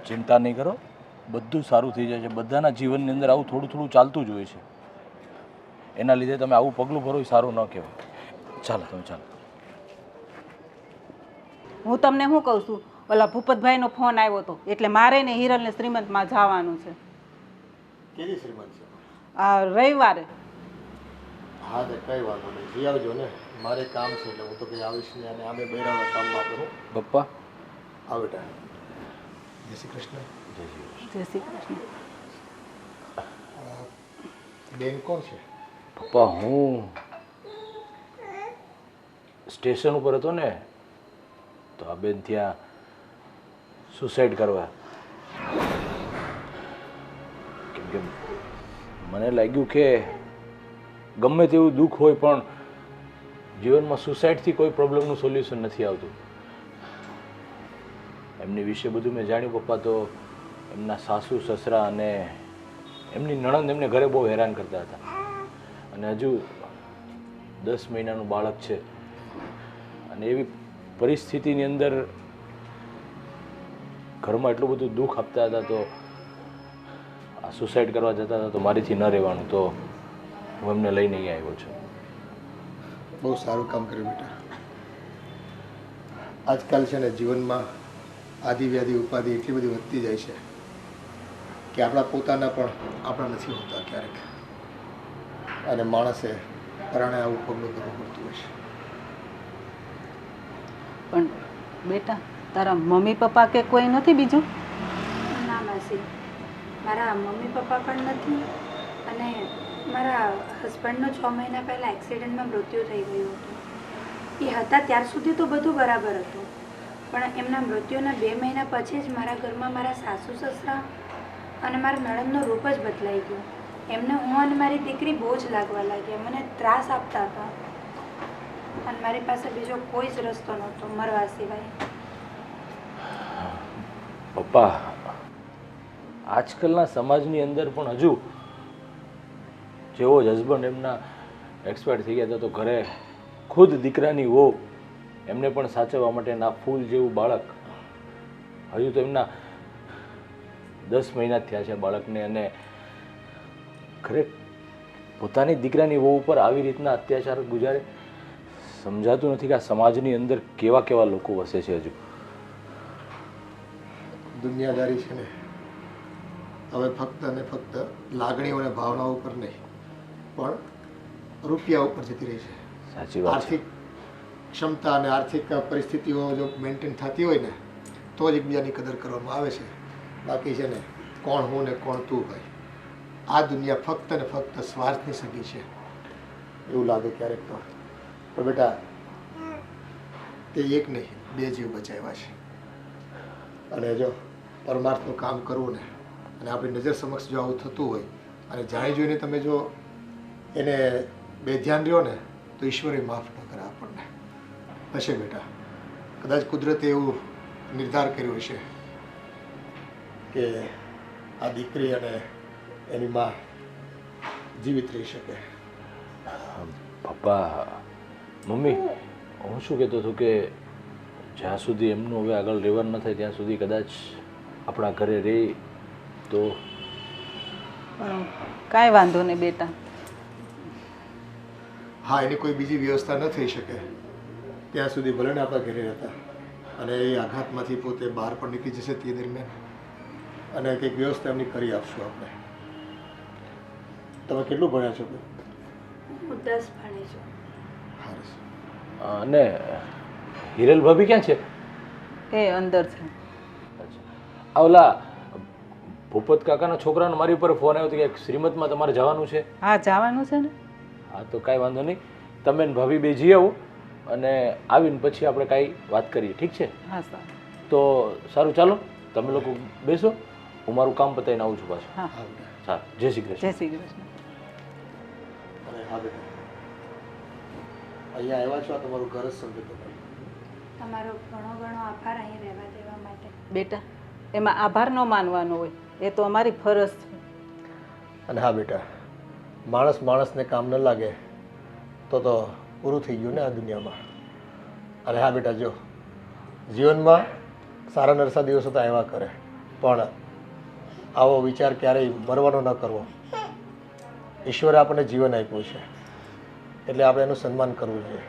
ચિંતા નહીં કરો, બધું સારું થઈ જાય છે. બધાના જીવનની અંદર આવું થોડું થોડું ચાલતું જ હોય છે. એના લીધે તમે આવું પગલું ભરો એ સારું ન કહેવાય. ચાલો તમે ચાલો. હું તમને શું કહું છું, ઓલા ભૂપતભાઈનો ફોન આવ્યો હતો એટલે મારે ને હિરલને શ્રીમંતમાં જવાનું છે. કેવી શ્રીમંત છે? આ રવિવારે. હા તો કઈ વાંધો નહીં, જઈ આવજો ને. મારે કામ છે એટલે હું તો કંઈ આવીશ નહીં. અને આમે બૈરાના કામમાં આપણે હું પપ્પા. આવ બેટા. જય શ્રી કૃષ્ણ. જય શ્રી કૃષ્ણ. બેન કોણ છે? પપ્પા હું સ્ટેશન ઉપર હતો ને તો આ બેન ત્યાં સુસાઇડ કરવા, કેમ કે મને લાગ્યું કે ગમે તેવું દુઃખ હોય પણ જીવનમાં સુસાઇડથી કોઈ પ્રોબ્લેમનું સોલ્યુશન નથી આવતું. એમની વિશે બધું મેં જાણ્યું પપ્પા. તો એમના સાસુ સસરા અને એમની નણંદ એમને ઘરે બહુ હેરાન કરતા હતા. અને હજુ 10 મહિનાનું બાળક છે. અને એવી પરિસ્થિતિની અંદર ઘરમાં એટલું બધું દુઃખ આપતા હતા તો આ સુસાઇડ કરવા જતા હતા તો મારીથી ન રહેવાનું. તો હું એમને લઈને અહીં આવ્યો છું. બહુ સારું કામ કર્યું બેટા. આજકાલ છે ને જીવનમાં આદિ વ્યાધિ ઉપાધિ એટલી બધી વધતી જાય છે કે આપણા પોતાના પણ આપણા નથી હોતા ક્યારેક. અને માણસે પરાણે આવું પગલું કરવું પડતું હોય છે. પણ બેટા તારા મમ્મી પપ્પા કે કોઈ નથી બીજું? ના માસી, મારા મમ્મી પપ્પા પણ નથી. અને મારા હસબન્ડનું 6 મહિના પહેલાં એક્સિડન્ટમાં મૃત્યુ થઈ ગયું હતું. એ હતા ત્યાર સુધી તો બધું બરાબર હતું, પણ એમના મૃત્યુના 2 મહિના પછી જ મારા ઘરમાં મારા સાસુ સસરા અને મારા નણંદનો રૂપ જ બદલાઈ ગયો. એમને હું અને મારી દીકરી બહુ જ લાગવા લાગ્યા, મને ત્રાસ આપતા હતા. અને મારી પાસે બીજો કોઈ જ રસ્તો નહોતો મરવા સિવાય. પપ્પા, આજકાલના સમાજની અંદર પણ હજુ જેવો જ હસબન્ડ એમના એક્સપાયર થઈ ગયા હતા તો ઘરે ખુદ દીકરાની વહુ એમને પણ સાચવવા માટે ના ફૂલ જેવું બાળક. હજુ તો એમના 10 મહિના થયા છે બાળકને. અને ઘરે પોતાની દીકરાની વહુ ઉપર આવી રીતના અત્યાચાર ગુજારે. સમજાતું નથી કે આ સમાજની અંદર કેવા કેવા લોકો વસે છે. હજુ દુનિયાદારી છે ને હવે ફક્ત અને ફક્ત લાગણીઓ અને ભાવનાઓ ઉપર નહીં પણ રૂપિયા ઉપર જતી રહી છે. સાચી વાત છે. આર્થિક ક્ષમતા અને આર્થિક પરિસ્થિતિઓ જો મેન્ટેન થતી હોય ને તો જ એકબીજાની કદર કરવામાં આવે છે. બાકી છે ને કોણ હું ને કોણ તું ભાઈ, આ દુનિયા ફક્ત ને ફક્ત સ્વાર્થની સગી છે એવું લાગે ક્યારેક તો. પણ બેટા તે એક નહીં 2 જીવ બચાવ્યા છે. અને જો પરમાર્થનું કામ કરવું ને અને આપણી નજર સમક્ષ જો આવું થતું હોય અને જાણી જોઈને તમે જો એને બેધ્યાન રહ્યો ને તો ઈશ્વરે માફ ન કરે આપણને. હશે બેટા, કદાચ કુદરતે એવું નિર્ધાર કર્યો હશે કે આ દીકરી અને એની માં જીવિત રહી શકે. પપ્પા, મમ્મી, હું શું કહેતો હતો કે જ્યાં સુધી એમનું હવે આગળ રહેવાનું ન થાય ત્યાં સુધી કદાચ આપણા ઘરે રહે તો. કાંઈ વાંધો નહીં બેટા. હા, એની કોઈ બીજી વ્યવસ્થા ન થઈ શકે ત્યાં સુધી ભલે ને આપણા ઘરે રહેતા. અને એ આઘાતમાંથી પોતે બહાર પણ નીકળી જશે તે દરમિયાન અને કંઈક વ્યવસ્થા એમની કરી આપશું આપણે. તમે કેટલું ભણ્યા છો? હું 10 ભણી છું. સરસ. અને હિરલ ભાભી ક્યાં છે? એ અંદર છે. આ ઓલા ભૂપત કાકાના છોકરાનો મારી ઉપર ફોન આવ્યો હતો કે શ્રીમતમાં તમારે જવાનું છે. હા, જવાનું છે ને. હા, તો કાંઈ વાંધો નહીં. તમે ને ભાભી બે જઈ આવો અને આવીને પછી આપણે કાંઈ વાત કરીએ. ઠીક છે? હા સારું. તો સારું, ચાલો તમે લોકો બેસો, હું મારું કામ પતાવીને આવું છું પાછું. હા સારું. જય શ્રી કૃષ્ણ. જય શ્રી કૃષ્ણ. અને હા બેટા, અહીંયા આવ્યા છો, આ તમારું ઘર જ સમજો તો. તમારો ઘણો ઘણો આભાર અહીં રહેવા દેવા માટે. બેટા, એમાં આભાર ન માનવાનો હોય, એ તો અમારી ફરજ છે. અને હા બેટા, માણસ માણસને કામ ન લાગે તો પૂરું થઈ ગયું ને આ દુનિયામાં. અને હા બેટા, જો જીવનમાં સારા નરસા દિવસો તો આવ્યા કરે પણ આવો વિચાર ક્યારેય મરવાનો ન કરવો. ઈશ્વરે આપણને જીવન આપ્યું છે એટલે આપણે એનું સન્માન કરવું જોઈએ.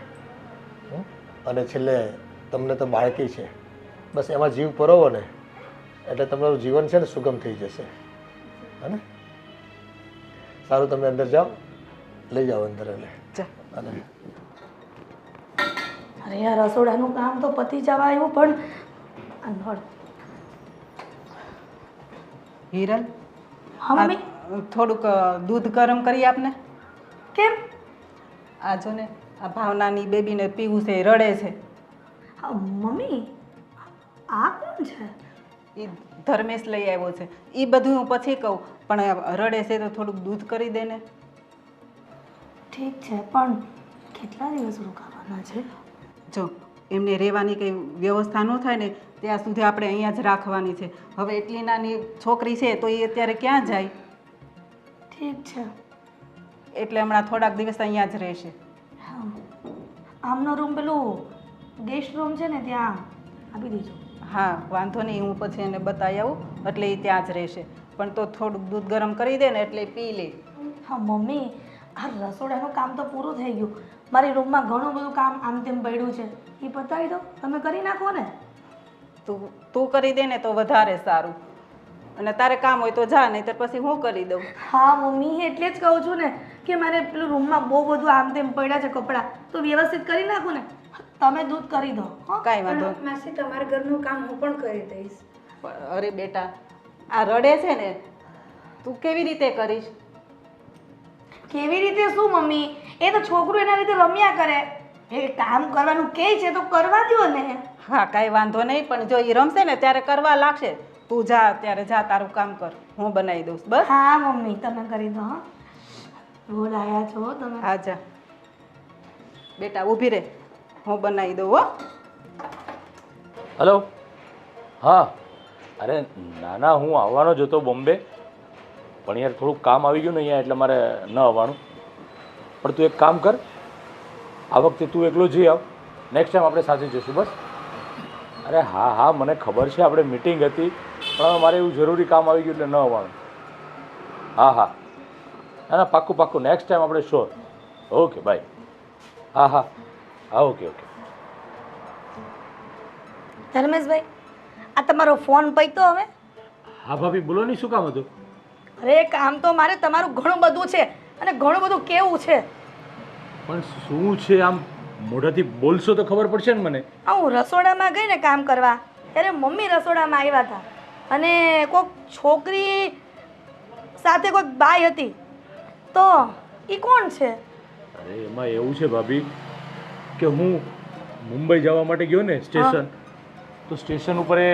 અને છેલ્લે તમને તો બાળકી છે, બસ એમાં જીવ પરોવો ને એટલે તમારું જીવન છે ને સુગમ થઈ જશે. હે સારું, તમે અંદર જાઓ, લઈ જાઓ અંદર. અને અરે યાર, રસોડાનું કામ તો પતી જવા આવ્યું, પણ આ નળ. હિરલ, હા મમ્મી. થોડુંક દૂધ ગરમ કરી આપને. કેમ? આ જો ને, આ ભાવનાની બેબીને પીવું છે, એ રડે છે. હા મમ્મી, આ કોણ છે? એ ધર્મેશ લઈ આવ્યો છે. એ બધું હું પછી કહું, પણ રડે છે તો થોડુંક દૂધ કરી દે ને. ઠીક છે, પણ કેટલા દિવસ રોકાવાના છે? જો એમને રહેવાની કંઈ વ્યવસ્થા ન થાય ને ત્યાં સુધી આપણે અહીંયા જ રાખવાની છે. હવે એટલી નાની છોકરી છે તો એ અત્યારે ક્યાં જાય? ઠીક છે. એટલે હમણાં થોડાક દિવસ અહીંયા જ રહેશે. હા, આમનો રૂમ પેલું ગેસ્ટ રૂમ છે ને ત્યાં આપી દેજો. હા વાંધો નહીં, હું પછી એને બતાવી આવું, એટલે એ ત્યાં જ રહેશે. પણ તો થોડુંક દૂધ ગરમ કરી દે ને એટલે પી લે. હા મમ્મી, આ રસોડાનું કામ તો પૂરું થઈ ગયું. મારી રૂમમાં ઘણું બધું કામ આમ તેમ પડ્યું છે, એ પતાવી દો. તમે કરી નાખો ને. તું કરી દે ને તો વધારે સારું. અને તારે કામ હોય તો જા, નહીં તો પછી હું કરી દઉં. હા મમ્મી, એટલે જ કહું છું ને કે મારે પેલું રૂમમાં બહુ બધું આમ તેમ પડ્યા છે કપડાં, તો વ્યવસ્થિત કરી નાખું ને. તમે દૂધ કરી દો. કાંઈ વાંધો. માસી, તમારા ઘરનું કામ હું પણ કરી દઈશ. અરે બેટા, આ રડે છે ને, તું કેવી રીતે કરીશ? કેવી રીતે શું મમ્મી? એ તો છોકરું એના રીતે રમ્યા કરે. એ કામ કરવાનું કહે છે તો કરવા દો ને. હા કાંઈ વાંધો નહીં, પણ જો એ રમશે ને ત્યારે કરવા લાગશે. તું જા, અત્યારે જા, તારું કામ કર, હું બનાવી દઉં. બસ. હા મમ્મી, તમે કરી દો. હા, બોલાયા છો તમે. હા જા બેટા, ઊભી રહે, હું બનાવી દઉં. હો હલો. હા, અરે નાના, હું આવવાનો જ હતો બોમ્બે, પણ યાર થોડુંક કામ આવી ગયું ને અહીંયા, એટલે મારે ન આવવાનું. પણ તું એક કામ કર, આ વખતે તું એકલો જઈ આવ, નેક્સ્ટ ટાઈમ આપણે સાથે જઈશું. બસ. અરે હા હા, મને ખબર છે આપણે મિટિંગ હતી, પણ હવે મારે એવું જરૂરી કામ આવી ગયું એટલે ન આવવાનું. હા હા, ના ના, પાક્કું પાક્કું, નેક્સ્ટ ટાઈમ આપણે શ્યોર. Okay bye. હા હા હા, ઓકે ઓકે. ધર્મેશભાઈ, આ તમારો ફોન પૈતો હવે? હા ભાભી, બોલો નહીં, શું કામ હતું? અરે કામ તો મારે તમારું ઘણું બધું છે અને ઘણું બધું કેવું છે. પણ શું છે? આમ મોઢાથી બોલશો તો ખબર પડશે ને મને. હું રસોડામાં ગઈ ને કામ કરવા, ત્યારે મમ્મી રસોડામાં આવ્યા હતા અને કોઈક છોકરી સાથે કોઈક બાઈ હતી. તો એ કોણ છે? અરે એમાં એવું છે ભાભી કે હું મુંબઈ જવા માટે ગયો ને સ્ટેશન, તો સ્ટેશન ઉપર એ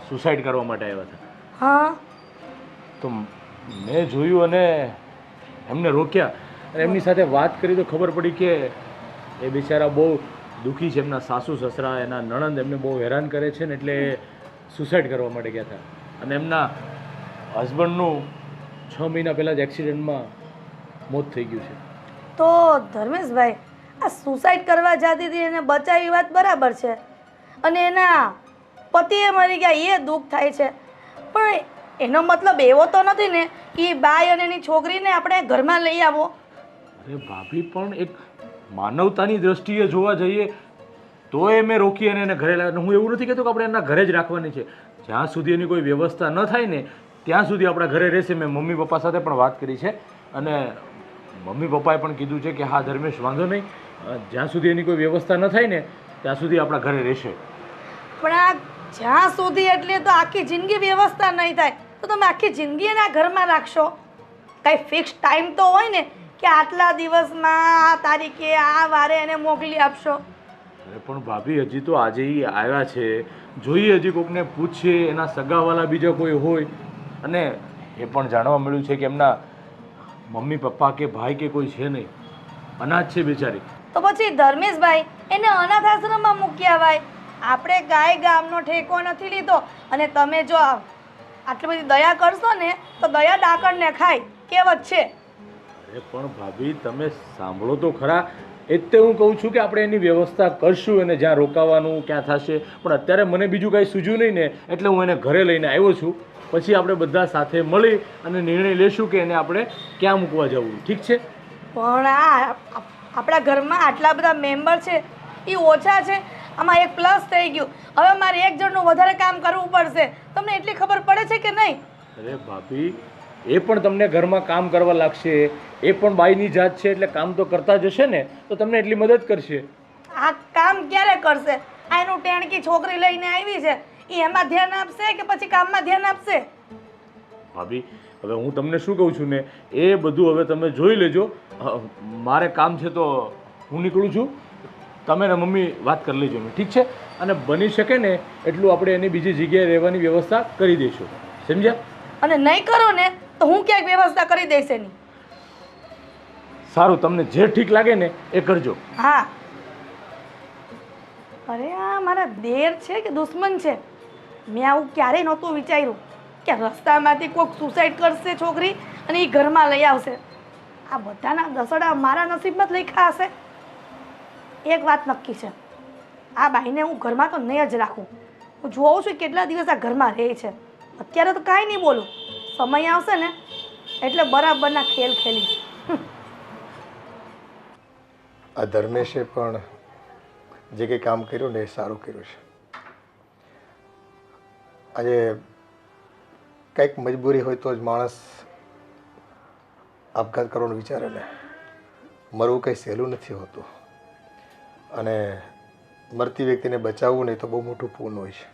સુસાઇડ કરવા માટે આવ્યા હતા. હા, તો મેં જોયું અને એમને રોક્યા અને એમની સાથે વાત કરી તો ખબર પડી કે એ બિચારા બહુ દુઃખી છે. એમના સાસુ સસરા, એના નણંદ એમને બહુ હેરાન કરે છે ને, એટલે સુસાઇડ કરવા માટે ગયા હતા. અને એમના હસબન્ડનું 6 મહિના પહેલાં જ એક્સિડન્ટમાં મોત થઈ ગયું છે. તો ધર્મેશભાઈ, આ સુસાઇડ કરવા જતી હતી એને બચાવી વાત બરાબર છે, અને એના પતિએ મરી ગયા એ દુઃખ થાય છે, પણ એનો મતલબ એવો તો નથી ને કે બાઈ અને એની છોકરીને આપણે ઘરમાં લઈ આવો. અરે ભાભી, પણ એક માનવતાની દ્રષ્ટિએ જોવા જઈએ તો એ મેં રોકી અને એને ઘરે લાવ્યા. હું એવું નથી કહેતો કે આપણે એના ઘરે જ રાખવાની છે. જ્યાં સુધી એની કોઈ વ્યવસ્થા ન થાય ને ત્યાં સુધી આપણા ઘરે રહેશે. મેં મમ્મી પપ્પા સાથે પણ વાત કરી છે અને મમ્મી પપ્પાએ પણ કીધું છે કે હા ધર્મેશ, વાંધો નહીં, જ્યાં સુધી એની કોઈ વ્યવસ્થા ન થાય ને ત્યાં સુધી આપણા ઘરે રહેશે. પણ આ જ્યાં સુધી એટલે તો આખી જિંદગી વ્યવસ્થા નહીં થાય તો તમે આખી જિંદગી એના ઘરમાં રાખશો? કંઈ ફિક્સ ટાઈમ તો હોય ને કે આટલા દિવસમાં આ તારીખે આ વારે એને મોકલી આપશો. અરે પણ ભાભી, હજી તો આજે એ આવ્યા છે, જોઈએ હજી કોકને પૂછીએ, એના સગાવાલા બીજા કોઈ હોય. અને એ પણ જાણવા મળ્યું છે કે એમના મમ્મી પપ્પા કે ભાઈ કે કોઈ છે નહીં, અનાથ છે બિચારી. તો પછી ધર્મેશભાઈ, એને અનાથ આશ્રમમાં મૂકી આવાય. આપણે ગાય ગામનો ઠેકો નથી લીધો, અને તમે જો આટલી બધી દયા કરશો ને તો દયા ડાકણને ખાય, કહેવત છે. અરે પણ ભાભી, તમે સાંભળો તો ખરા, એ જ તે હું કહું છું કે આપણે એની વ્યવસ્થા કરશું એને જ્યાં રોકાવાનું ક્યાં થશે. પણ અત્યારે મને બીજું કાંઈ સૂઝ્યું નહીં ને એટલે હું એને ઘરે લઈને આવ્યો છું. પછી આપણે બધા સાથે મળી અને નિર્ણય લેશું કે એને આપણે ક્યાં મૂકવા જવું. ઠીક છે? પણ આ આપણા ઘરમાં આટલા બધા મેમ્બર છે એ ઓછા છે. આમાં એક પ્લસ થઈ ગયું. હવે મારે એક જણનું વધારે કામ કરવું પડશે. તમને એટલી ખબર પડે છે કે નહીં? અરે ભાભી, એ પણ તમને ઘરમાં કામ કરવા લાગશે. એ પણ બાઈની જાત છે એટલે કામ તો કરતા જ હશે ને, તો તમને એટલી મદદ કરશે. આ કામ ક્યારે કરશે? આ એનું ટેણકી છોકરી લઈને આવી છે, એ એમાં ધ્યાન આપશે કે પછી કામમાં ધ્યાન આપશે? ભાભી, હવે હું તમને શું કહું છું ને, એ બધું હવે તમે જોઈ લેજો. મારે કામ છે તો હું નીકળું છું. તમે ને મમ્મી વાત કરી લેજો. ઠીક છે? અને બની શકે ને એટલું આપણે એની બીજી જગ્યાએ રહેવાની વ્યવસ્થા કરી દઈશું. સમજ્યા? અને નહીં કરો ને તો હું ક્યાંક વ્યવસ્થા કરી દઈશ એની. સારું, તમને જે ઠીક લાગે ને એ કરજો. હા. અરે આ મારા દેર છે કે દુશ્મન છે? મેં આવું ક્યારેય નહોતું વિચાર્યું કે રસ્તામાંથી કોઈક સુસાઇડ કરશે છોકરી અને એ ઘરમાં લઈ આવશે. આ બધાના દસડા મારા નસીબમાં જ લખ્યા હશે. એક વાત નક્કી છે, આ બાઈને હું ઘરમાં તો નહીં જ રાખું. હું જોઉં છું કેટલા દિવસ આ ઘરમાં રહે છે. અત્યારે તો કાંઈ નહીં બોલું, સમય આવશે ને એટલે બરાબરના ખેલ ખેલી. આ ધર્મેશે પણ જે કંઈ કામ કર્યું ને એ સારું કર્યું છે. આજે કંઈક મજબૂરી હોય તો જ માણસ આપઘાત કરવાનું વિચારે ને. મરવું કંઈ સહેલું નથી હોતું અને મરતી વ્યક્તિને બચાવવું નહીં તો બહુ મોટું પૂન હોય છે.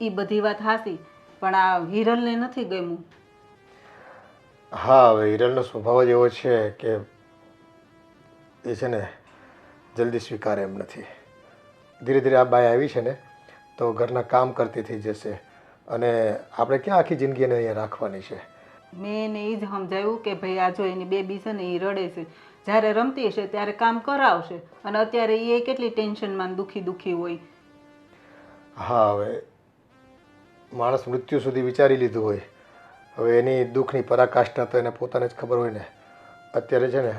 એ બધી વાત હાસી, પણ આ હિરલને નથી ગમ્યું. હા, હવે હિરલનો સ્વભાવ જ એવો છે કે એ છે ને જલ્દી સ્વીકારે એમ નથી. ધીરે ધીરે આ બાઈ આવી છે ને તો ઘરના કામ કરતી થઈ જશે અને આપણે ક્યાં આખી જિંદગી એને અહીંયા રાખવાની છે. મેં એને એ જ સમજાવ્યું કે ભાઈ આ જો એની બેબી છે ને એ રડે છે, જ્યારે રમતી હશે ત્યારે કામ કરાવશે અને અત્યારે એ કેટલી ટેન્શનમાં દુખી હોય. હા, હવે માણસ મૃત્યુ સુધી વિચારી લીધું હોય, હવે એની દુઃખની પરાકાષ્ઠા તો એને પોતાને જ ખબર હોય ને. અત્યારે છે ને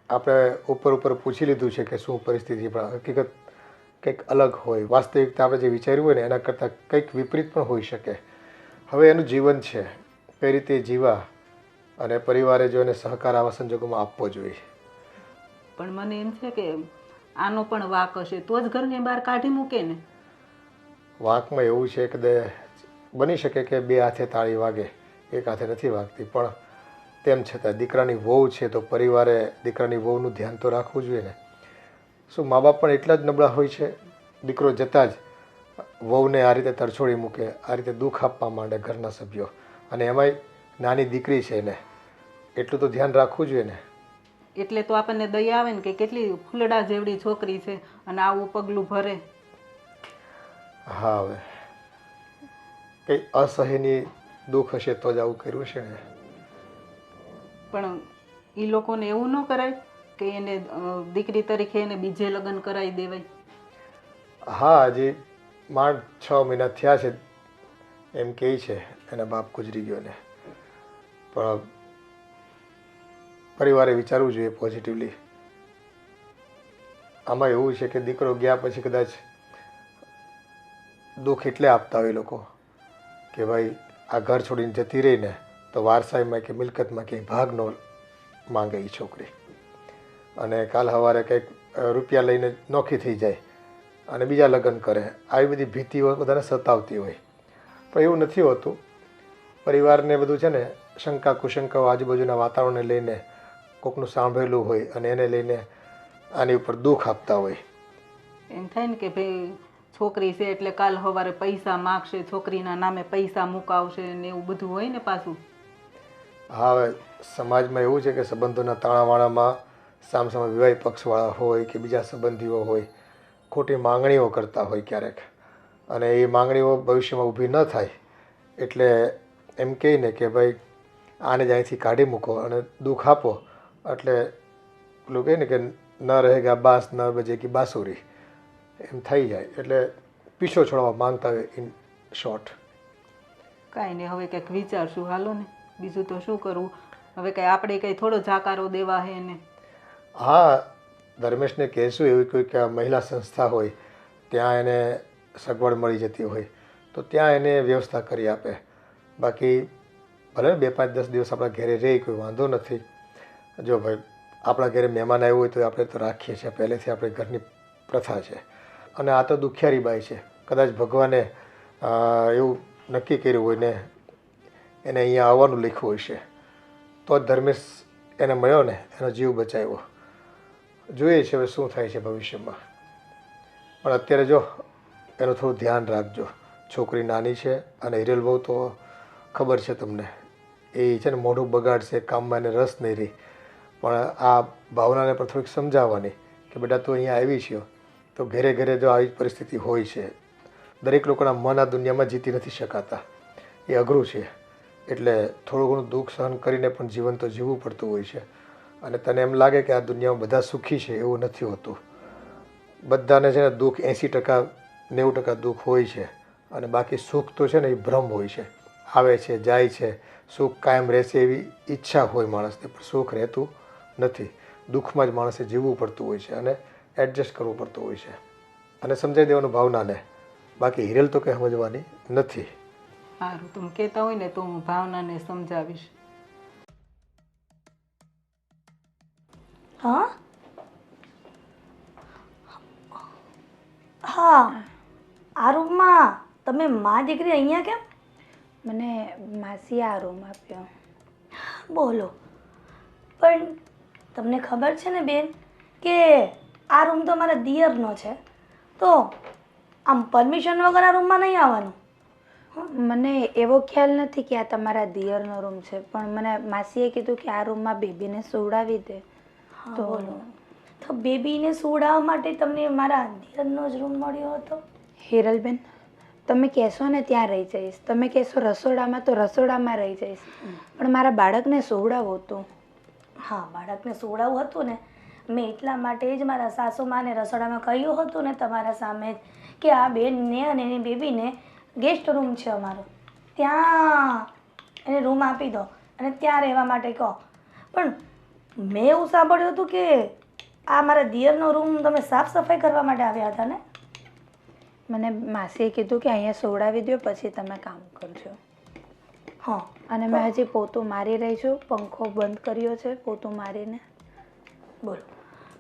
આપણે ઉપર પૂછી લીધું છે કે શું પરિસ્થિતિ, પણ હકીકત કંઈક અલગ હોય. વાસ્તવિકતા આપણે જે વિચાર્યું હોય ને એના કરતાં કંઈક વિપરીત પણ હોઈ શકે. હવે એનું જીવન છે, કઈ રીતે જીવા અને પરિવારે જો એને સહકાર આવા સંજોગોમાં આપવો જોઈએ. પણ મને એમ છે કે આનો પણ વાંક હશે તો જ ઘરની બહાર કાઢી મૂકે ને. વાંકમાં એવું છે કે બની શકે કે બે હાથે તાળી વાગે, એક હાથે નથી વાગતી, પણ તેમ છતાં દીકરાની વહુ છે તો પરિવારે દીકરાની વહુનું ધ્યાન તો રાખવું જોઈએ ને. શું મા બાપ પણ એટલા જ નબળા હોય છે? દીકરો જતાં જ વહુને આ રીતે તરછોડી મૂકે, આ રીતે દુઃખ આપવા માંડે ઘરના સભ્યો, અને એમાંય નાની દીકરી છે ને, એટલું તો ધ્યાન રાખવું જોઈએ ને. એટલે તો આપણને દયા આવે ને કે કેટલી ફૂલડા જેવડી છોકરી છે અને આવું પગલું ભરે. હા, હવે કંઈ અસહ્યની દુઃખ હશે તો જ આવું કર્યું છે ને. પણ એ લોકોને એવું ન કરાય કે એને દીકરી તરીકે એને બીજે લગ્ન કરાવી દેવાય. હા, હજી માંડ 6 મહિના થયા છે એમ કહે છે, એના બાપ ગુજરી ગયો ને. પણ પરિવારે વિચારવું જોઈએ પોઝિટિવલી. આમાં એવું છે કે દીકરો ગયા પછી કદાચ દુઃખ એટલે આપતા હોય લોકો કે ભાઈ આ ઘર છોડીને જતી રહીને તો વારસાઈમાં કે મિલકતમાં ક્યાંય ભાગ ન માંગે એ છોકરી, અને કાલ સવારે કંઈક રૂપિયા લઈને નોખી થઈ જાય અને બીજા લગ્ન કરે. આવી બધી ભીતિઓ બધાને સતાવતી હોય, પણ એવું નથી હોતું. પરિવારને બધું છે ને શંકા કુશંકાઓ આજુબાજુના વાતાવરણને લઈને કોકનું સાંભળેલું હોય અને એને લઈને આની ઉપર દુઃખ આપતા હોય. એમ થાય ને કે ભાઈ છોકરી છે એટલે કાલ સવારે પૈસા માગશે, છોકરીના નામે પૈસા મુકાવશે ને એવું બધું હોય ને પાછું. હા, હવે સમાજમાં એવું છે કે સંબંધોના તાણાવાણામાં સામસામે વિવાહિત પક્ષવાળા હોય કે બીજા સંબંધીઓ હોય, ખોટી માંગણીઓ કરતા હોય ક્યારેક, અને એ માંગણીઓ ભવિષ્યમાં ઊભી ન થાય એટલે એમ કહીને કે ભાઈ આને જ અહીંથી કાઢી મૂકો અને દુઃખ આપો, એટલે પેલું કહે ને કે ન રહેગા બાસ ન બજેગી બાંસુરી, એમ થઈ જાય. એટલે પીછો છોડવા માંગતા હોય ઇન શોર્ટ. કાંઈ નહીં, હવે કંઈક વિચારશું. હાલો ને, બીજું તો શું કરવું હવે. કંઈ આપણે કંઈ થોડો જાકારો દેવા હે ને. હા, ધર્મેશને કહેશું એવી કોઈક મહિલા સંસ્થા હોય ત્યાં એને સગવડ મળી જતી હોય તો ત્યાં એને વ્યવસ્થા કરી આપે. બાકી ભલે 2-5-10 દિવસ આપણા ઘરે રહે કોઈ વાંધો નથી. જો ભાઈ આપણા ઘરે મહેમાન આવ્યું હોય તો આપણે તો રાખીએ છીએ, પહેલેથી આપણી ઘરની પ્રથા છે. અને આ તો દુખિયારી બાઈ છે, કદાચ ભગવાને એવું નક્કી કર્યું હોય ને એને અહીંયા આવવાનું લખ્યું હોય છે તો જ ધર્મેશ એને મળ્યો ને, એનો જીવ બચાવ્યો. જોઈએ છે હવે શું થાય છે ભવિષ્યમાં. પણ અત્યારે જો એનું થોડું ધ્યાન રાખજો. છોકરી નાની છે અને હિરેલ બહુ તો ખબર છે તમને, એ છે ને મોઢું બગાડશે, કામમાં એને રસ નહીં રહી. પણ આ ભાવનાને પણ થોડીક સમજાવવાની કે બેટા તું અહીંયા આવી છે તો ઘરે ઘરે જો આવી પરિસ્થિતિ હોય છે. દરેક લોકોના મન આ દુનિયામાં જીતી નથી શકાતા, એ અઘરું છે. એટલે થોડું ઘણું દુઃખ સહન કરીને પણ જીવન તો જીવવું પડતું હોય છે. અને તને એમ લાગે કે આ દુનિયામાં બધા સુખી છે, એવું નથી હોતું. બધાને છે ને દુઃખ 80% 90% દુઃખ હોય છે અને બાકી સુખ તો છે ને એ ભ્રમ હોય છે. આવે છે જાય છે, સુખ કાયમ રહેશે એવી ઈચ્છા હોય માણસને, પણ સુખ રહેતું નથી. દુઃખમાં જ માણસે જીવવું પડતું હોય છે અને એડજસ્ટ કરવું પડતું હોય છે અને સમજાવી દેવાનું ભાવનાને. બાકી હિરેલ તો કંઈ સમજવાની નથી. સારું, તમે કહેતા હોય ને તો હું ભાવનાને સમજાવીશ. હા હા, આ રૂમમાં તમે મા દીકરી અહીંયા કેમ? મને માસીએ આ રૂમ આપ્યો. બોલો, પણ તમને ખબર છે ને બેન કે આ રૂમ તો મારા દિયરનો છે, તો આમ પરમિશન વગર આ રૂમમાં નહીં આવવાનું. મને એવો ખ્યાલ નથી કે આ તમારા દિયરનો રૂમ છે, પણ મને માસીએ કીધું કે આ રૂમમાં બેબીને સુવડાવી દે. તો બોલો, તો બેબીને સુવડાવવા માટે તમને મારા દિયરનો જ રૂમ મળ્યો હતો? હિરલબેન, તમે કહેશો ને ત્યાં રહી જઈશ, તમે કહેશો રસોડામાં તો રસોડામાં રહી જઈશ, પણ મારા બાળકને સુવડાવવું હતું. હા, બાળકને સુવડાવવું હતું ને, મેં એટલા માટે જ મારા સાસુમાને રસોડામાં કહ્યું હતું ને તમારા સામે જ કે આ બેનને અને એની બેબીને ગેસ્ટ રૂમ છે અમારો, ત્યાં એને રૂમ આપી દો અને ત્યાં રહેવા માટે કહો. પણ મેં એવું સાંભળ્યું હતું કે આ મારા દિયરનો રૂમ તમે સાફ સફાઈ કરવા માટે આવ્યા હતા ને? મને માસીએ કીધું કે અહીંયા સુવડાવી દો પછી તમે કામ કરજો. હા, અને મેં હજી પોતું મારી રહી છું, પંખો બંધ કર્યો છે પોતું મારીને. બોલો,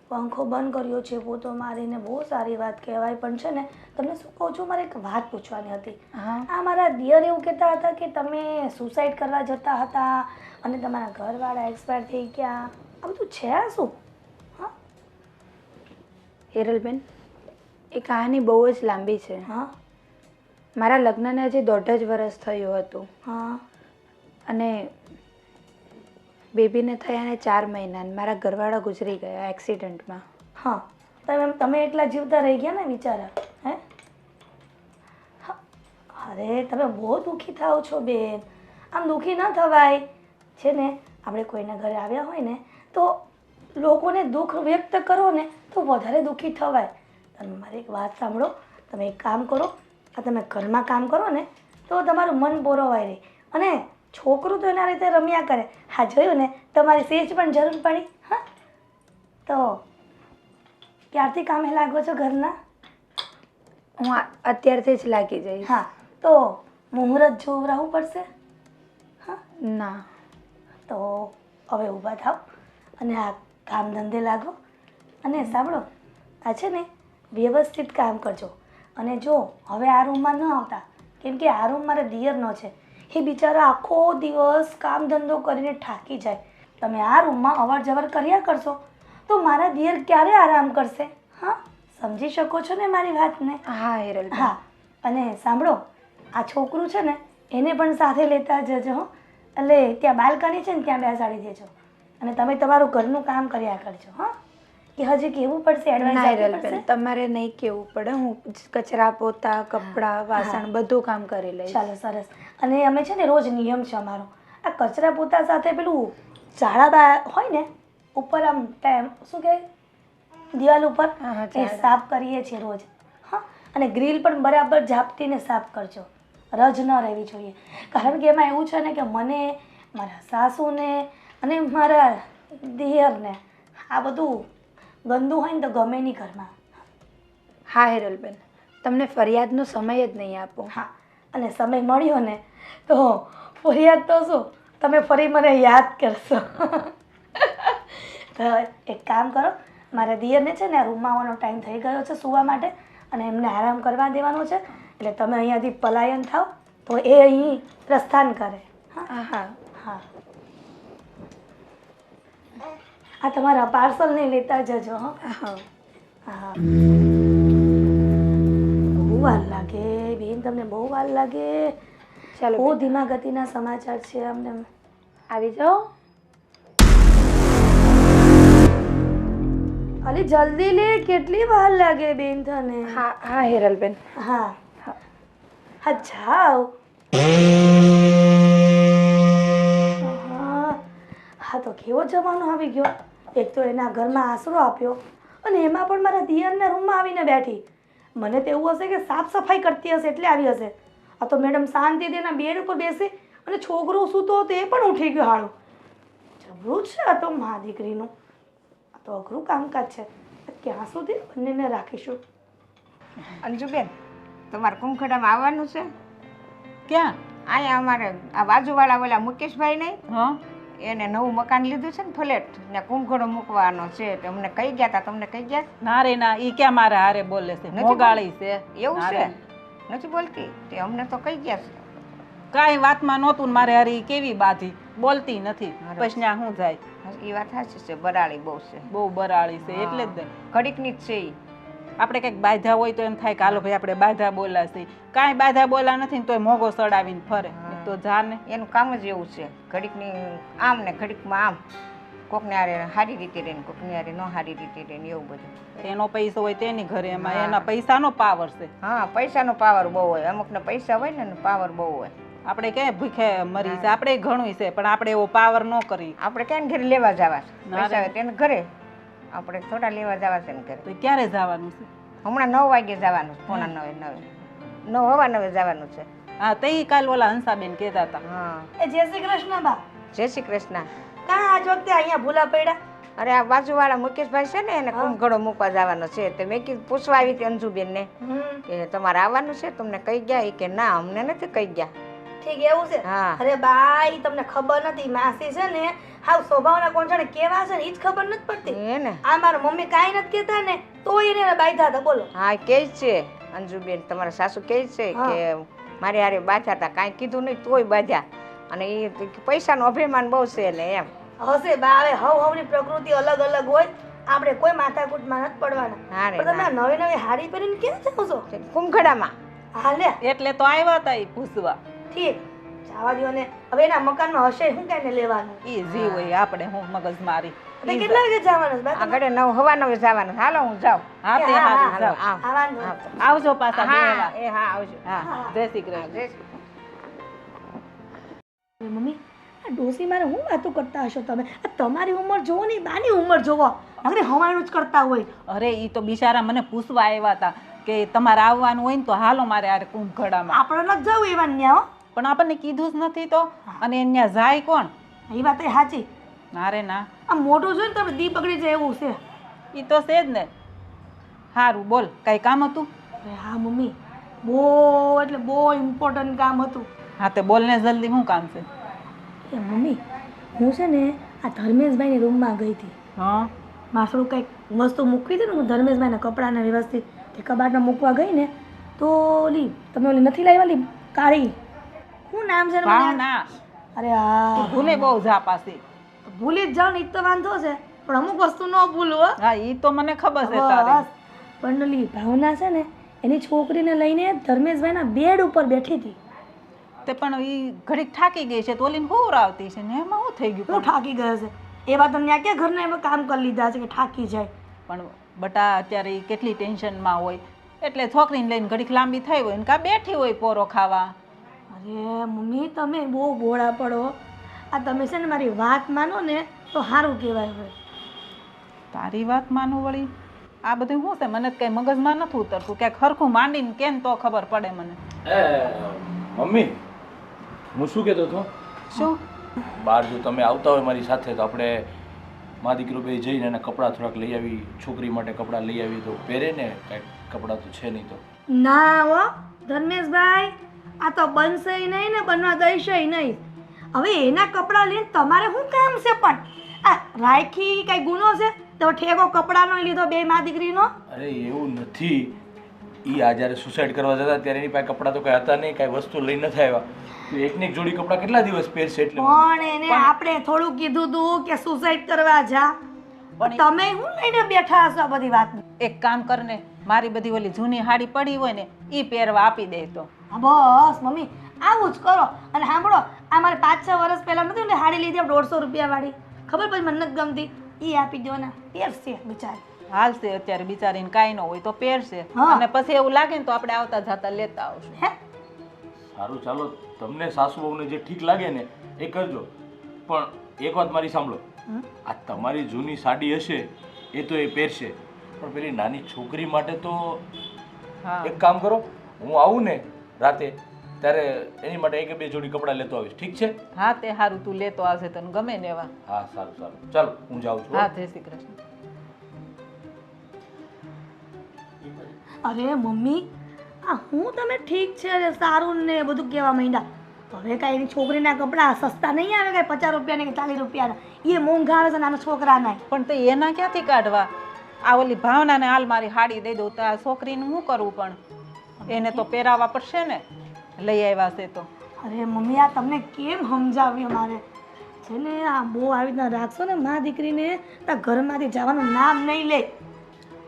પંખો બંધ કર્યો છે પોતો મારીને, બહુ સારી વાત કહેવાય. પણ છે ને તમને શું કહું છું, મારે એક વાત પૂછવાની હતી. હા, આ મારા દિયર એવું કહેતા હતા કે તમે સુસાઇડ કરવા જતા હતા અને તમારા ઘરવાળા એક્સપાયર થઈ ગયા. આ બધું છે આ શું? હા હિરલબેન, એ કહાની બહુ જ લાંબી છે. હા મારા લગ્નને હજી 1.5 વર્ષ થયું હતું હા અને બેબીને થયાને 4 મહિના મારા ઘરવાળા ગુજરી ગયા એક્સિડન્ટમાં. હા, તમે એટલા જીવતા રહી ગયા ને બિચારા. હે, અરે તમે બહુ દુઃખી થાઓ છો બેન. આમ દુઃખી ન થવાય. છે ને આપણે કોઈના ઘરે આવ્યા હોય ને તો લોકોને દુઃખ વ્યક્ત કરો ને તો વધારે દુઃખી થવાય. તમે મારી એક વાત સાંભળો, તમે એક કામ કરો, આ તમે ઘરમાં કામ કરો ને તો તમારું મન બોરવાય રહે અને છોકરું તો એના રીતે રમ્યા કરે. હા, જોયું ને, તમારી સેજ પણ જરૂર પડી. હા, તો ક્યારથી કામે લાગો છો ઘરના? હું અત્યારથી જ લાગી જઈશ. હા, તો મુહૂર્ત જોવરાવવું પડશે. હા, ના, તો હવે ઊભા થાવ અને આ કામ ધંધે લાગો. અને સાંભળો, આ છે ને વ્યવસ્થિત કામ કરજો. અને જો હવે આ રૂમમાં ન આવતા, કેમ કે આ રૂમ મારા દિયરનો છે, એ બિચારા આખો દિવસ કામ ધંધો કરીને થાકી જાય. તમે આ રૂમમાં અવર જવર કર્યા કરશો તો મારા દિયર ક્યારે આરામ કરશે? હા, સમજી શકો છો ને મારી વાતને? હા હિરલ. હા, અને સાંભળો, આ છોકરું છે ને એને પણ સાથે લેતા જજો. એટલે ત્યાં બાલ્કની છે ને ત્યાં બેસાડી દેજો અને તમે તમારું ઘરનું કામ કર્યા કરજો. હા, કે હજી કેવું પડશે? ના હિરલ બેન, એડવાન્સ? તમારે નહીં કેવું પડે, હું કચરા પોતા કપડાં વાસણ બધું કામ કરી લઈશ. ચાલો, સરસ. અને અમે છે ને રોજ નિયમ છે અમારો, આ કચરા પોતા સાથે પેલું ઝાડા હોય ને ઉપર આમ શું કહે દિવાલ ઉપર, હા, એ સાફ કરીએ છીએ રોજ. હા, અને ગ્રીલ પણ બરાબર ઝાપટીને સાફ કરજો, રજ ન રહેવી જોઈએ. કારણ કે એમાં એવું છે ને કે મને, મારા સાસુને અને મારા દિયરને આ બધું ગંદુ હોય ને તો ગમે નહીં ઘરમાં. હા હેરલબેન, તમને ફરિયાદનો સમય જ નહીં આપો. હા, અને સમય મળ્યો ને તો ફરિયાદ તો શું, તમે ફરી મને યાદ કરશો. તો એક કામ કરો, મારા દિયરને છે ને આ રૂમમાં આવવાનો ટાઈમ થઈ ગયો છે સૂવા માટે, અને એમને આરામ કરવા દેવાનો છે. એટલે તમે અહીંયાથી પલાયન થાવ તો એ અહીં પ્રસ્થાન કરે. હા હા હા, આ તમારા પાર્સલ નહીં લેતા જજો. હા હા. હા, બહુ વાર લાગે બેન, તમને બહુ વાર લાગે. ચાલો બહુ ધીમા ગતિના સમાચાર છે અમને. આવી જાઓ. અલી જલ્દી લે, કેટલી વાર લાગે બેન તને? હા હા હેરલબેન. હા હા, જાઓ. હા તો કેવો જમાનો આવી ગયો. એક તો એના ઘરમાં આશરો આપ્યો અને એમાં પણ મારા દિયરના રૂમમાં આવીને બેઠી. મને તો એવું હશે કે સાફ સફાઈ કરતી હશે એટલે આવી હશે. આ તો મેડમ શાંતિથી એના બેડ ઉપર બેસી અને છોકરો સૂતો હતો એ પણ ઉઠી ગયો હાળું. જબરું છે આ તો મા દીકરીનું. આ તો અઘરું કામકાજ છે. ક્યાં સુધી બંનેને રાખીશું? અંજુબેન, તમારે કુંખડામાં આવવાનું છે? ક્યાં? અહીંયા અમારે આ બાજુવાળા ઓલા મુકેશભાઈ નહીં, હા, એને નવું મકાન લીધું છે ને ફ્લેટ, ને કુંખડો મૂકવાનો છે. તો અમને કહી ગયા હતા, તમને કહી ગયા? ના રે ના, ઈ ક્યાં મારે હારે બોલે છે? નથી મોગાળી છે. એવું ના છે? રે. નથી બોલતી? તે અમને તો કહી ગયા છે. કાંઈ વાતમાં નહોતું ને મારે હારી કેવી બાધી, બોલતી નથી. પછી ત્યાં શું જાય? એ વાત સાચી છે, બરાળી બહુ છે, બહુ બરાળી છે એટલે જ ને. ઘડીકની જ છે ઈ. આપણે કંઈક બાધા હોય તો એમ થાય કે હાલો ભાઈ આપણે બાધા બોલાશે. કાંઈ બાધા બોલા નથી ને તોય મોગો સડાવીને ફરે. તો જાને એનું કામ જ એવું છે, ઘડીકની આમ ને ઘડીકમાં આમ, કોકને હારે સારી રીતે રહે ને કોકને હારે ન સારી રીતે રહે ને એવું બધું. એનો પૈસો હોય તેની ઘરે, એમાં એના પૈસાનો પાવર છે. હા, પૈસાનો પાવર બહુ હોય. અમુકને પૈસા હોય ને પાવર બહુ હોય. આપણે ક્યાંય ભૂખે મરી છે, આપણે ઘણું છે પણ આપણે એવો પાવર ન કરી. આપણે ક્યાં ઘરે લેવા જવા છે? ના પૈસા રે. હોય તેને ઘરે, આપણે થોડા લેવા જવા છે ને ઘરે. તો ક્યારે જવાનું છે? હમણાં 9 વાગે જવાનું છે, પોણા 9 જવાનું છે. હા, તે કાલ ઓલા હંસાબેન કહેતા હતા. હા, એ જય શ્રી કૃષ્ણ બા. જય શ્રી કૃષ્ણ. કાં આજ વખતે અહીંયા ભૂલા પડ્યા? અરે આ બાજુવાળા મુકેશભાઈ છે ને, એને કુંભગળો મૂકવા જવાનો છે. તો મેં કીધું પૂછવા આવી હતી અંજુબેનને કે તમારે આવવાનું છે, તમને કહી ગયા? એ કે ના, અમને નથી કહી ગયા. ઠીક, એવું છે? હા. અરે બા, ઈ તમને ખબર નથી. માસી છે ને હાવ સ્વભાવના કોણ છે ને કેવા છે ને ઈ જ ખબર નથી પડતી. હે ને? આ મારા મમ્મી કાંઈ નથી કહેતા ને તોય એને બાંધ્યા હતા. બોલો. હા, કે છે અંજુબેન, તમારા સાસુ કે છે કે મારે હારે બાંધ્યા હતા, કાંઈ કીધું નહીં તોય બાંધ્યા. અને એ પૈસાનો અભિમાન બહુ છે ને એમ. હશે બા, હવે હવની પ્રકૃતિ અલગ અલગ હોય. આપણે કોઈ માથાકૂટમાં નથી પડવાના. હા રે, પણ તમે આ નવી નવી હાડી પહેરીને ક્યાં જાઓ છો? કુંભગળામાં. હા લે, એટલે તો આવ્યા હતા એ પૂછવા. ઠીક, જવા દ્યો ને. હવે એના મકાનમાં હશે શું કાંઈ લેવાનું? એ જી હોય, આપણે હું મગજ મારી. એટલે કેટલા વાગે જવાનું છે બા? આ ઘડે 9 જવાનું. હાલો હું જાઉં. હા તે હા, હારું, હા, જાઓ. આવ. આવવાનું છે. આવજો પાછા બે હા, વાર. એ હા, આવજો. હા, જય શ્રી કૃષ્ણ. જય શ્રી મમ્મી, આ ડોસી મારે હું વાતો કરતા હશો તમે? આ તમારી ઉંમર જોવો ને બાની ઉંમર જોવો, નકરી હવાયણું જ કરતા હોય. અરે ઈ તો બિચારા મને પૂછવા આવ્યા હતા કે તમારે આવવાનું હોય ને તો હાલો મારે આરે કુંભખડામાં. આપણે નથી જવું એવા ન્યા હો. પણ આપણને કીધું જ નથી તો. અને ત્યાં જાય કોણ? એ વાત એ સાચી. ના રે ના, આ મોટું જોઈને તમે દી બગડી જાય એવું છે. ઈ તો છે જ ને. સારું બોલ, કઈ કામ હતું? અરે હા મમ્મી, બહુ એટલે બહુ ઇમ્પોર્ટન્ટ કામ હતું. હા તે બોલ ને જલ્દી, શું કામ છે? એ મમ્મી, હું છે ને આ ધર્મેશભાઈની રૂમમાં ગઈ હતી. હા, મારું કંઈક વસ્તુ મૂકવી હતી ને, હું ધર્મેશભાઈના કપડાને વ્યવસ્થિત તે કબાટમાં મૂકવા ગઈ ને તો ઓલી તમે ઓલી નથી લાવી ઓલી કાળી, શું નામ છે એનું મને યાદ- ભાવના. અરે હા, ભૂલે બહુ જા પાછી. ભૂલી જ જાવ ને ઈ જ તો વાંધો છે. પણ અમુક વસ્તુ ન ભૂલું હો. હા, ઈ તો મને ખબર છે તારી. બસ. પણ ઓલી ભાવના છે ને એની છોકરીને લઈને ધર્મેશભાઈના બેડ ઉપર બેઠી હતી. તે પણ ઈ ઘડીક થાકી ગઈ છે તો ઓલીને હોવરાવતી છે ને એમાં શું થઈ ગયું? હું થાકી ગયો છે એવા તો ત્યાં ક્યાં ઘરના એમાં કામ કરી લીધા છે કે થાકી જાય. પણ બટા અત્યારે ઈ કેટલી ટેન્શનમાં હોય એટલે છોકરીને લઈને ઘડીક લાંબી થઈ હોય ને કાં બેઠી હોય પોરો ખાવા. અરે મમ્મી, તમે બહુ ભોળા પડો. આ તમે છે ને મારી વાત માનો ને તો સારું કહેવાય. હોય તારી વાત માનું વળી? આ બધું શું છે? મને કઈ મગજમાં નથી ઉતરતું. ક્યાંક ખરખું માંડીને કેમ તો ખબર પડે મને. મમ્મી, હું શું કહેતો હતો? શું? બહાર જો તમે આવતા હોય મારી સાથે તો આપણે મા દીકરો બે જઈને એના કપડાં થોડાક લઈ આવી, છોકરી માટે કપડાં લઈ આવી તો પહેરે ને, કાંઈક કપડાં તો છે નહીં તો. ના હો ધર્મેશભાઈ, આ તો બનશે નહીં ને બનવા દઈશે નહીં. હવે એના કપડાં લઈને તમારે શું કામ છે? પણ આ રાખી કઈ ગુનો છે? તો ઠેકો કપડાનો લીધો બે મા દીકરીનો? અરે એવું નથી, એ આ જ્યારે સુસાઇડ કરવા જતા ત્યારે એની પાસે કપડાં તો કાંઈ હતા નહીં, કાંઈ વસ્તુ લઈ નથી આવ્યા. તો એકને એક જોડી કપડાં કેટલા દિવસ પહેરશે? એટલે પણ એને આપણે થોડું કીધું તું કે સુસાઇડ કરવા જા, પણ તમે શું લઈને બેઠા હશો આ બધી વાત? એક કામ કરને, મારી બધી ઓલી જૂની હાડી પડી હોય ને એ પહેરવા આપી દે તો. હા બસ મમ્મી, આવું જ કરો. અને સાંભળો, આ મારે 5-6 વર્ષ પહેલા નથી ને હાડી લીધી 150 રૂપિયા વાળી, ખબર પછી મને નથી ગમતી, એ આપી દો ને, પહેરશે બિચારી. હાલશે અત્યારે બિચારીને કાંઈ ન હોય તો પહેરશે, હા. અને પછી એવું લાગે ને તો આપણે આવતા જતા લેતા આવશું. હે સારું, ચાલો, તમને સાસુ વહુને જે ઠીક લાગે ને એ કરજો. પણ એક વાત મારી સાંભળો, આ તમારી જૂની સાડી હશે એ તો એ પહેરશે, પણ પેલી નાની છોકરી માટે તો હા એક કામ કરો, હું આવું ને રાતે ત્યારે એની માટે એક બે જોડી કપડાં લેતો આવીશ, ઠીક છે? હા તે સારું, તું લેતો આવશે તને ગમે ને એવા. હા સારું સારું, ચાલો હું જાઉં છું. હા જય શ્રી કૃષ્ણ. અરે મમ્મી, આ હું તમે ઠીક છે અરે સારું ને બધું કહેવા માંડ્યા. હવે કાંઈ એની છોકરીના કપડાં સસ્તા નહીં આવે, કાંઈ 50 રૂપિયાના કે 40 રૂપિયાના, એ મોંઘા આવે છે નાના છોકરાના. પણ તો એના ક્યાંથી કાઢવા? આ ઓલી ભાવનાને હાલ મારી હાડી દઈ દઉં તો આ છોકરીને શું કરવું? પણ એને તો પહેરાવવા પડશે ને, લઈ આવ્યા છે તો. અરે મમ્મી, આ તમને કેમ સમજાવ્યું મારે? છે ને આ બહુ આવી રીતના રાખશો ને મા દીકરીને, તો ઘરમાંથી જવાનું નામ નહીં લે.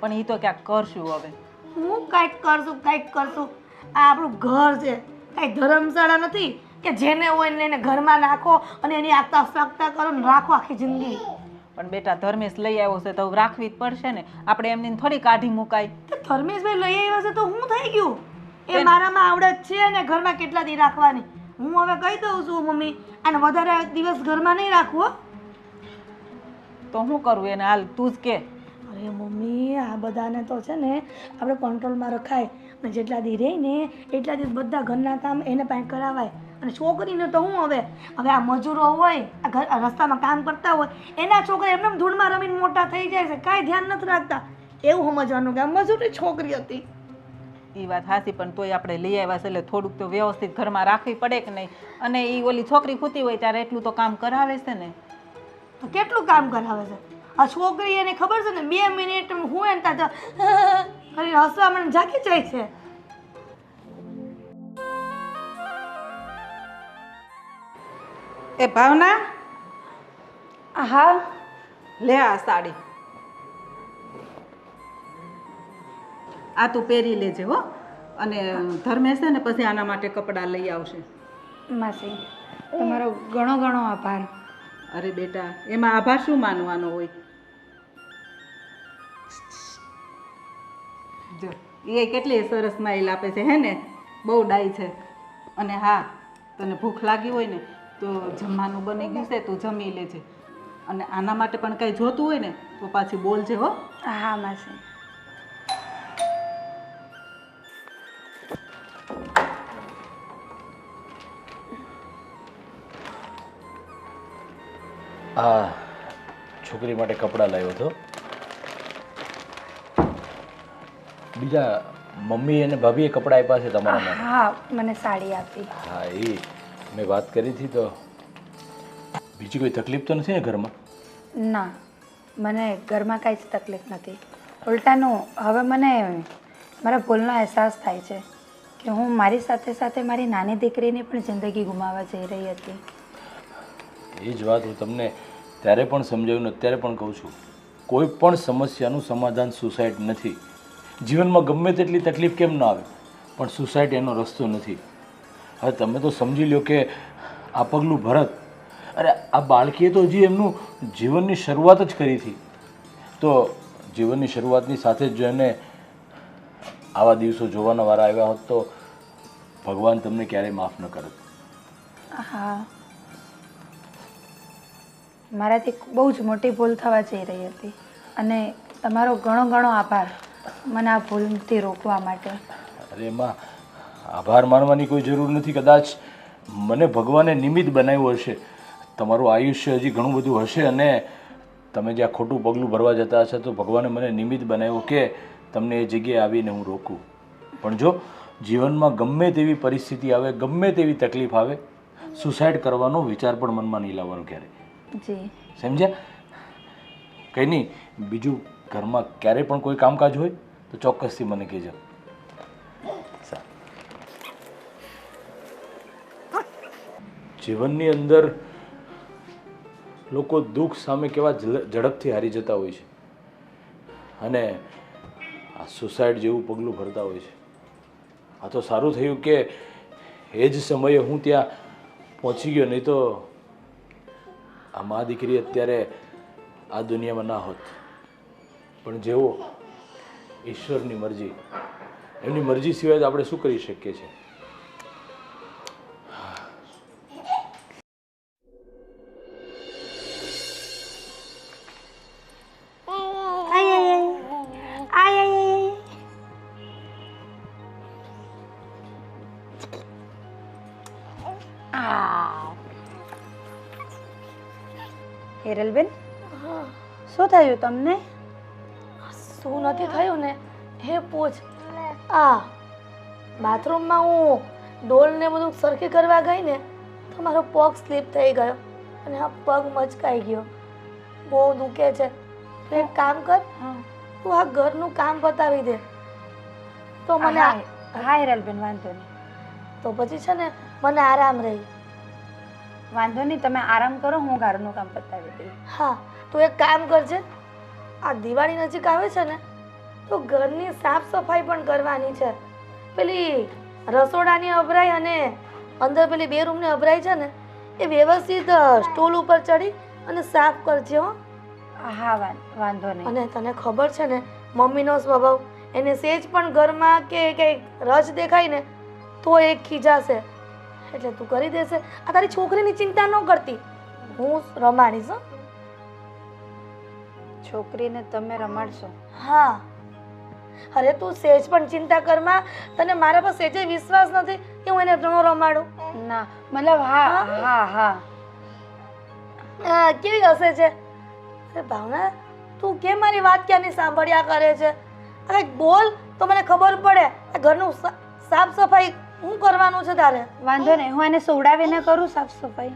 પણ એ તો ક્યાંક કરશું હવે. હું કાંઈક કરશું, કાંઈક કરશું. આ આપણું ઘર છે, કાંઈ ધર્મશાળા નથી કે જેને હોય ને એને ઘરમાં નાખો અને એની આગતા ફાકતા કરો ને રાખો આખી જિંદગી. પણ બેટા ધર્મેશ લઈ આવ્યો છે તો રાખવી જ પડશે ને, આપણે એમની થોડી કાઢી મુકાય. તો ધર્મેશભાઈ લઈ આવ્યા છે તો હું થઈ ગયું? એ મારામાં આવડત છે ને ઘરમાં કેટલા દી રાખવાની. હું હવે કહી દઉં છું મમ્મી, અને વધારે દિવસ ઘરમાં નહીં રાખવું હો. તો શું કરવું એને? હાલ તું જ કે. અરે મમ્મી, આ બધાને તો છે ને આપણે કંટ્રોલમાં રખાય, અને જેટલા દી રહે ને એટલા દિવસ બધા ઘરના કામ એને પાસે કરાવાય. અને છોકરીને તો હું હવે આ મજૂરો હોય, આ રસ્તામાં કામ કરતા હોય, એના છોકરા એમને ધૂળમાં રમીને મોટા થઈ જાય છે, કાંઈ ધ્યાન નથી રાખતા. એવું સમજવાનું કે આ મજૂરી છોકરી હતી. એ વાત હાસી, પણ તોય આપણે લઈ આવ્યા છે એટલે થોડુંક તો વ્યવસ્થિત ઘરમાં રાખવી પડે કે નહીં? અને એ ઓલી છોકરી ખૂતી હોય ત્યારે એટલું તો કામ કરાવે છે ને. તો કેટલું કામ કરાવે છે આ છોકરી? એને ખબર છે ને 2 મિનિટ હું એને ત્યાં કરીને હસવા મને જાગી જાય છે. એ ભાવના, હા લે આ સાડી, આ તું પહેરી લેજે હો. અને ધર્મેશ છે ને પછી આના માટે કપડાં લઈ આવશે. માસી, તમારો ઘણો ઘણો આભાર. અરે બેટા, એમાં આભાર શું માનવાનો હોય? જો એ કેટલી સરસ સ્માઈલ આપે છે, હે ને? બહુ ડાઈ છે. અને હા, તને ભૂખ લાગી હોય ને તો જમવાનું બની ગયું છે, તું જમી લેજે. અને આના માટે પણ કંઈ જોતું હોય ને તો પાછી બોલજે હો. હા માસી. આ છોકરી માટે કપડાં લાવ્યો હતો. બીજા મમ્મી અને ભાભીએ કપડાં આપ્યા છે તમારા માટે? હા, મને સાડી આપી. હા, એ મેં વાત કરી હતી. તો બીજી કોઈ તકલીફ તો નથી ને ઘરમાં? ના, મને ઘરમાં કાંઈ જ તકલીફ નથી. ઉલટાનું હવે મને મારા ભૂલનો અહેસાસ થાય છે કે હું મારી સાથે સાથે મારી નાની દીકરીની પણ જિંદગી ગુમાવવા જઈ રહી હતી. એ જ વાત હું તમને ત્યારે પણ સમજાવ્યું ને અત્યારે પણ કહું છું, કોઈ પણ સમસ્યાનું સમાધાન સુસાઇડ નથી. જીવનમાં ગમે તેટલી તકલીફ કેમ ન આવે, પણ સુસાઇડ એનો રસ્તો નથી. હવે તમે તો સમજી લો કે આ પગલું ભરત, અરે આ બાળકીએ તો હજી એમનું જીવનની શરૂઆત જ કરી હતી. તો જીવનની શરૂઆતની સાથે જ જો એને આવા દિવસો જોવાના વારા આવ્યા હોત તો ભગવાન તમને ક્યારેય માફ ન કરત. હા, મારાથી બહુ જ મોટી ભૂલ થવા જઈ રહી હતી અને તમારો ઘણો ઘણો આભાર મને આ ભૂલથી રોકવા માટે. અરે એમાં આભાર માનવાની કોઈ જરૂર નથી. કદાચ મને ભગવાને નિમિત્ત બનાવ્યું હશે. તમારું આયુષ્ય હજી ઘણું બધું હશે અને તમે જ્યાં ખોટું પગલું ભરવા જતા હશો તો ભગવાને મને નિમિત્ત બનાવ્યો કે તમને એ જગ્યાએ આવીને હું રોકું. પણ જો જીવનમાં ગમે તેવી પરિસ્થિતિ આવે, ગમે તેવી તકલીફ આવે, સુસાઇડ કરવાનો વિચાર પણ મનમાં નહીં લાવવાનો ક્યારે. જી સમજ્યા? કંઈ નહીં, બીજું ઘરમાં ક્યારેય પણ કોઈ કામકાજ હોય તો ચોક્કસથી મને કહેજો. જીવનની અંદર લોકો દુઃખ સામે કેવા ઝડપથી હારી જતા હોય છે અને આ સુસાઇડ જેવું પગલું ભરતા હોય છે. આ તો સારું થયું કે એ જ સમયે હું ત્યાં પહોંચી ગયો, નહીં તો આ મા દીકરી અત્યારે આ દુનિયામાં ના હોત. પણ જેવો ઈશ્વરની મરજી, એમની મરજી સિવાય તો આપણે શું કરી શકીએ છીએ. હિરલબેન, શું થયું તમને? શું નથી થયું ને હે પૂછ. આ બાથરૂમમાં હું ડોલને બધું સરખી કરવા ગઈ ને તો મારો પગ સ્લીપ થઈ ગયો અને આ પગ મચકાઈ ગયો. બહુ દુખે છે. તો એક કામ કર, તું આ ઘરનું કામ પતાવી દે તો મને હા હિરલબેન, વાંધો નહીં. તો પછી છે ને મને આરામ રહી. વાંધો નહીં, તમે આરામ કરો, હું ઘરનું કામ પતાવી દઈશ. હા, તું એક કામ કરજે. આ દિવાળી નજીક આવે છે ને તો ઘરની સાફ સફાઈ પણ કરવાની છે. પેલી રસોડાની અભરાઈ અને અંદર પેલી બે રૂમની અભરાઈ છે ને એ વ્યવસ્થિત સ્ટૂલ ઉપર ચડી અને સાફ કરજે હો. હા વાંધો નહીં. અને તને ખબર છે ને મમ્મીનો સ્વભાવ, એને સેજ પણ ઘરમાં કે કંઈક રજ દેખાય ને તો એ ખીજાશે. એટલે તું કરી દેશે. આ તારી છોકરીની ચિંતા ન કરતી, હું રમાડીશ હો. છોકરીને તમે રમાડશો? હા. અરે તું સેજ પણ ચિંતા કરમાં. તને મારા પર સેજે વિશ્વાસ નથી કે હું એને ન રમાડું? ના, મતલબ હા હા હા. કેવી હશે છે? અરે ભાવના, તું કેમ મારી વાત ક્યાંની સાંભળ્યા કરે છે? અરે બોલ તો મને ખબર પડે. આ ઘરનું સાફ સફાઈ હું કરવાનું છે તારે. વાંધો નહીં, હું એને સુવડાવીને કરું સાફ સફાઈ.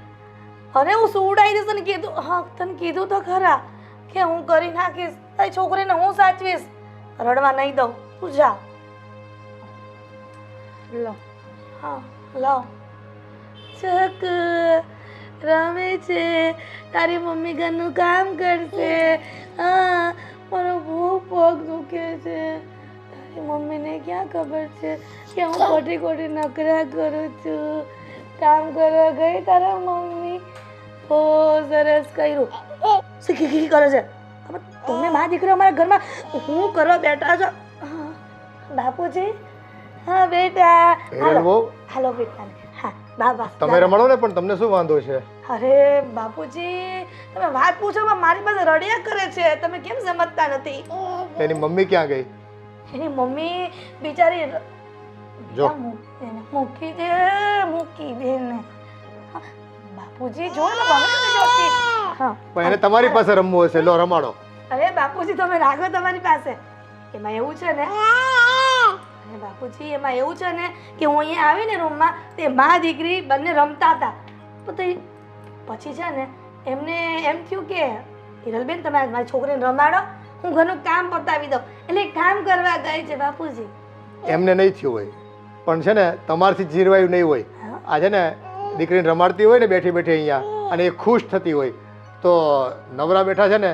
અરે હું સુવડાવી દઈશ. તને કીધું, હા તને કીધું તો ખરા કે હું કરી નાખીશ. તારી છોકરીને હું સાચવીશ. રડવા નહીં દઉં. તું જા. લો. હા લાવ. ચક રમે છે. તારી મમ્મી ઘરનું કામ કરશે. હા, મારો બહુ પગ દુખે છે. તારી મમ્મીને ક્યાં ખબર છે કે હું ખોટી ખોટી નકરા કરું છું. કામ કરવા ગઈ તારા મમ્મી, બહુ સરસ કર્યું. શીખી કરે છે. તમે મા દીકરી અમારા ઘરમાં હું કરવા બેઠા છો? બાપુજી. હા બેટા. હાલો બેટા. હા બાબા. તમે રમાડો ને, પણ તમને શું વાંધો છે? અરે બાપુજી, તમે વાત પૂછો મારી પાસે રડ્યા કરે છે. તમે કેમ સમજતા નથી? એની મમ્મી ક્યાં ગઈ? એની મમ્મી બિચારી જો મૂકી દે ને. બાપુજી જો ને બગડે જોતી. હા પણ એને તમારી પાસે રમવું હશે. લો રમાડો. અરે બાપુજી તમે રાખો તમારી પાસે. એમાં એવું છે ને, અરે બાપુજી એમાં એવું છે ને કે હું અહીંયા આવીને રૂમમાં તે મા દીકરી બંને રમતા હતા. પછી છે ને એમને એમ થયું કે હિરલબેન તમે મારી છોકરીને રમાડો, હું ઘરનું કામ પતાવી દઉં. એટલે કામ કરવા ગઈ છે બાપુજી. એમને નહીં થયું હોય, પણ છે ને તમારથી જીરવાયું નહીં હોય. આ છે ને દીકરીને રમાડતી હોય ને બેઠી બેઠી અહીંયા, અને એ ખુશ થતી હોય તો નવરા બેઠા છે ને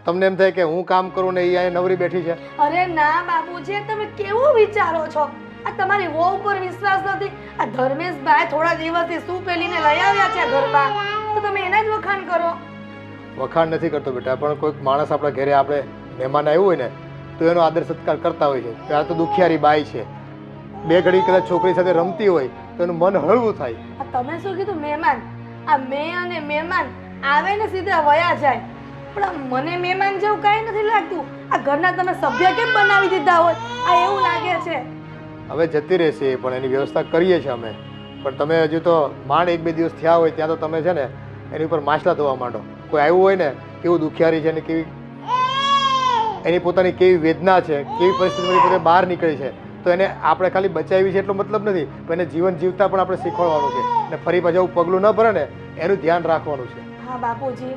તમને એમ થાય કે હું કામ કરું ને એ અહીંયા નવરી બેઠી છે. અરે ના બાપુજી, તમે કેવું વિચારો છો? આ તમારી વહુ ઉપર વિશ્વાસ નથી? આ ધર્મેશભાઈ થોડા દિવસથી શું પેલીને લઈ આવ્યા છે ઘરમાં, તો તમે એના જ વખાણ કરો. વખાણ નથી કરતો બેટા, પણ કોઈક માણસ આપણા ઘરે આપણે મહેમાન આવ્યું હોય ને તો એનો આદર સત્કાર કરતા હોય છે. આ તો દુખિયારી બાઈ છે, બે ઘડી કદાચ છોકરી સાથે રમતી હોય તો એનું મન હળવું થાય. આ તમે શું કીધું? મહેમાન. આ મેં અને મહેમાન આવે ને સીધા વયા જાય. પણ મને મહેમાન જેવું કાંઈ નથી લાગતું. આ ઘરના તમે સભ્ય કેમ બનાવી દીધા હોય આ એવું લાગે છે. હવે જતી રહેશે પણ એની વ્યવસ્થા કરીએ છીએ અમે. પણ તમે હજુ તો માંડ 1-2 દિવસ થયા હોય ત્યાં તો તમે છે ને એની ઉપર માછલા ધોવા માંડો. કોઈ આવ્યું હોય ને કેવું દુખિયારી છે અને કેવી એની પોતાની કેવી વેદના છે, કેવી પરિસ્થિતિમાંથી પોતે બહાર નીકળી છે. તો એને આપણે ખાલી બચાવી છે એટલો મતલબ નથી, પણ એને જીવન જીવતા પણ આપણે શીખવાડવાનું છે. અને ફરી પાછું આવું પગલું ન ભરે ને એનું ધ્યાન રાખવાનું છે. હા બાપુજી,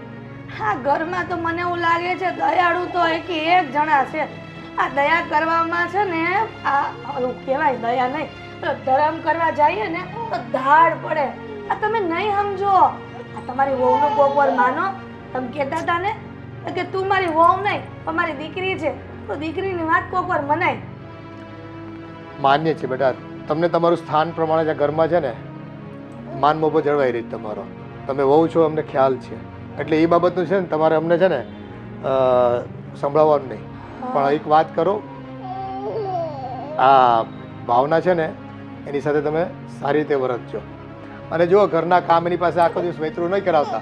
હા ઘરમાં તો મને એવું લાગે છે દયાળુ તો એક જણા છે. આ દયા કરવામાં છે ને આ ઓલું કહેવાય દયા નહીં, તો ધર્મ કરવા જઈએ ને તો ધાડ પડે. આ તમે નહીં સમજો. આ તમારી વહુનું કોક વાર માનો. તમે કહેતા હતા ને કે તું મારી વહુ નહીં પણ મારી દીકરી છે, તો દીકરીની વાત કોક વાર મનાય. માન્ય છે બેટા, તમને તમારું સ્થાન પ્રમાણે જે ઘરમાં છે ને માન મોભો જળવાઈ રહી તમારો. તમે વહુ છો અમને ખ્યાલ છે, એટલે એ બાબતનું છે ને તમારે અમને છે ને સંભળાવવાનું નહીં. પણ એક વાત કરો, આ ભાવના છે ને એની સાથે તમે સારી રીતે વર્તજો. અને જો ઘરના કામ એની પાસે આખો દિવસ વેતરું નહીં કરાવતા.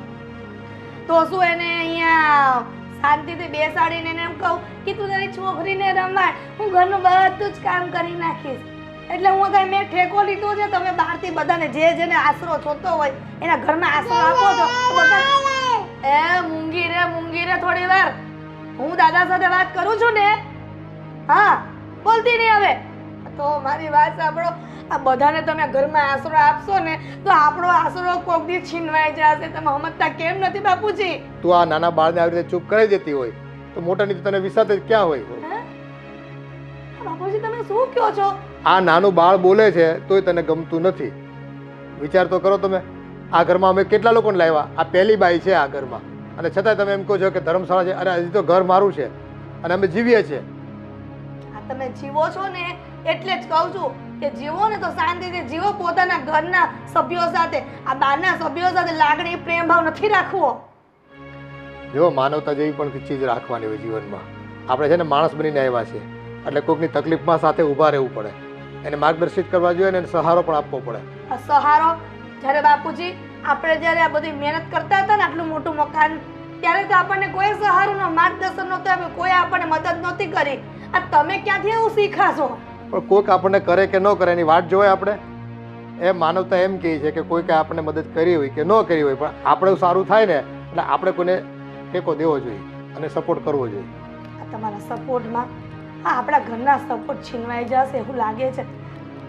તો શું એને અહીંયા શાંતિથી બેસાડીને એને એમ કહું કે તું તારી છોકરીને રમાડ, હું ઘરનું બધું જ કામ કરી નાખીશ. એટલે હું કઈ મેં ઠેકો લીધો છે, તમે બહારથી બધાને જે જેને આશરો જોતો હોય એના ઘરમાં આશરો આપો છો. બધા એ મૂંગી રે થોડી વાર. હું દાદા સાથે વાત કરું છું ને. હા બોલતી નહીં હવે. તો મારી વાત સાંભળો, આ બધાને તમે ઘરમાં આશરો આપશો ને તો આપણો આશરો કોક દી છીનવાઈ જશે. તમે સમજતા કેમ નથી બાપુજી? તું આ નાના બાળને આવી રીતે ચૂપ કરી દેતી હોય તો મોટાની તને વિશ્વાસ જ ક્યાં હોય? બાપુજી તમે શું કહો છો? આ નાનું બાળ બોલે છે તોય તને ગમતું નથી. વિચાર તો કરો તમે. આ ઘરમાં અમે કેટલા લોકોને લાવ્યા, આ પહેલી બાઈ છે આ ઘરમાં, અને છતાંય તમે એમ કહો છો કે ધર્મશાળા છે. અરે હજી તો ઘર મારું છે અને અમે જીવીએ છીએ. આ તમે જીવો છો ને એટલે જ કહું છું કે જીવો ને તો શાંતિથી જીવો, પોતાના ઘરના સભ્યો સાથે. આ બહારના સભ્યો સાથે લાગણી પ્રેમ ભાવ નથી રાખવો. જો માનવતા જેવી પણ ચીજ રાખવાની હોય જીવનમાં. આપણે છે ને માણસ બનીને આવ્યા છે, એટલે કોઈકની તકલીફમાં સાથે ઊભા રહેવું પડે, એને માર્ગદર્શિત કરવા જોઈએ અને એને સહારો પણ આપવો પડે. આ સહારો જ્યારે બાપુજી આપણે જ્યારે આ બધી મહેનત કરતા હતા ને આટલું મોટું મકાન, ત્યારે તો આપણને કોઈ સહારો માર્ગદર્શન નહોતું આપ્યું, કોઈ આપણને મદદ નહોતી કરી. આ તમે ક્યાંથી એવું શીખાશો? પણ કોઈક આપણને કરે કે ન કરે એની વાટ જોવાય આપણે. એ માનવતા એમ કહે છે કે કોઈકે આપણને મદદ કરી હોય કે ન કરી હોય, પણ આપણે સારું થાય ને એટલે આપણે કોઈને ટેકો દેવો જોઈએ અને સપોર્ટ કરવો જોઈએ. આ તમારા સપોર્ટમાં આ આપણા ઘરના સપોર્ટ છીનવાઈ જશે એવું લાગે છે.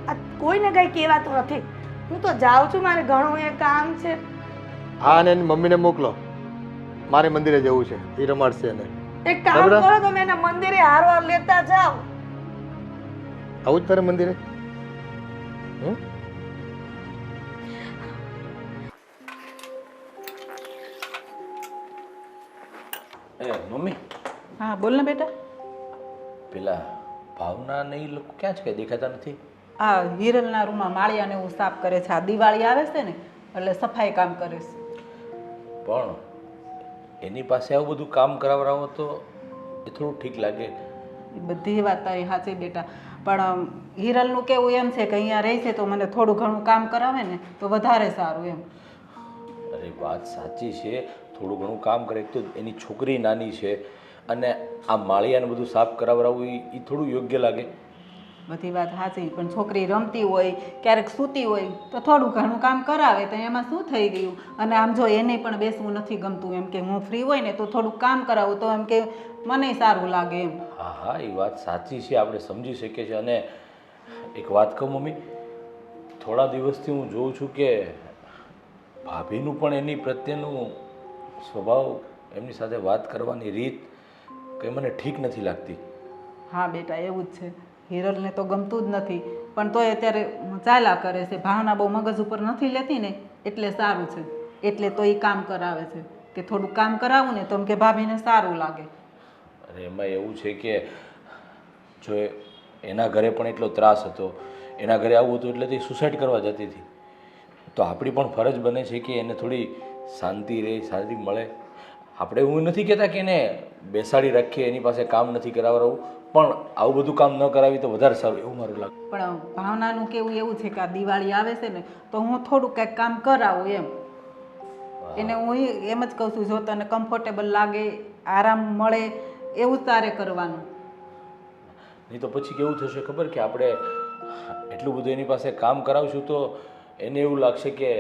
આ કોઈને કંઈ કહેવાતું નથી. હું તો જાઉં છું, મારે ઘણું એ કામ છે. હા, અને એની મમ્મીને મોકલો, મારે મંદિરે જવું છે, એ રમાડશે એને. એક કામ કરો, તમે એને મંદિરે હારવાર લેતા જાઓ. આવું જ તારે મંદિરે? એ મમ્મી. હા બોલ ને બેટા. પેલા ભાવના ને એ લોકો ક્યાં છે, કઈ દેખાતા નથી? આ હિરલના રૂમમાં માળિયાને એવું સાફ કરે છે. આ દિવાળી આવે છે ને એટલે સફાઈ કામ કરે છે. પણ એની પાસે આવું બધું કામ કરાવરાવો તો એ થોડું ઠીક લાગે. એ બધી વાત તારી સાચી બેટા, પણ હિરલનું કેવું એમ છે કે અહીંયા રહે છે તો મને થોડું ઘણું કામ કરાવે ને તો વધારે સારું એમ. અરે વાત સાચી છે, થોડું ઘણું કામ કરે. તો એની છોકરી નાની છે અને આ માળિયાને બધું સાફ કરાવરાવવું એ થોડું યોગ્ય લાગે. બધી વાત સાચી, પણ છોકરી રમતી હોય ક્યારેક સૂતી હોય તો થોડું ઘણું કામ કરાવે તો એમાં શું થઈ ગયું. અને આમ જો એને પણ બેસવું નથી ગમતું, એમ કે હું ફ્રી હોય ને તો થોડુંક કામ કરાવું તો એમ કે મને સારું લાગે એમ. હા હા, એ વાત સાચી છે, આપણે સમજી શકીએ છીએ. અને એક વાત કહું મમ્મી, થોડા દિવસથી હું જોઉં છું કે ભાભીનું પણ એની પ્રત્યેનું સ્વભાવ, એમની સાથે વાત કરવાની રીત કંઈ મને ઠીક નથી લાગતી. હા બેટા એવું જ છે. હિરલને તો ગમતું જ નથી, પણ તોય અત્યારે ચાલ્યા કરે છે. ભાવના બહુ મગજ ઉપર નથી લેતી ને એટલે સારું છે. એટલે તો એ કામ કરાવે છે કે થોડુંક કામ કરાવું ને તો એમ કે ભાભીને સારું લાગે. અને એમાં એવું છે કે જો એના ઘરે પણ એટલો ત્રાસ હતો, એના ઘરે આવું હતું એટલે તે સુસાઇડ કરવા જતી હતી. તો આપણી પણ ફરજ બને છે કે એને થોડી શાંતિ રહે, શાંતિ મળે. આપણે એવું નથી કહેતા કે એને બેસાડી રાખીએ, એની પાસે કામ નથી કરાવડાવવું, પણ આવું બધું કામ ન કરાવી તો વધારે સારું, એવું મારું લાગે. પણ ભાવનાનું કેવું એવું છે કે આ દિવાળી આવે છે ને તો હું થોડુંક કંઈક કામ કરાવું એમ. એને હું એમ જ કહું છું, જો તને કમ્ફર્ટેબલ લાગે, આરામ મળે એવું તારે કરવાનું. નહીં તો પછી કેવું થશે ખબર, કે આપણે એટલું બધું એની પાસે કામ કરાવશું તો એને એવું લાગશે કે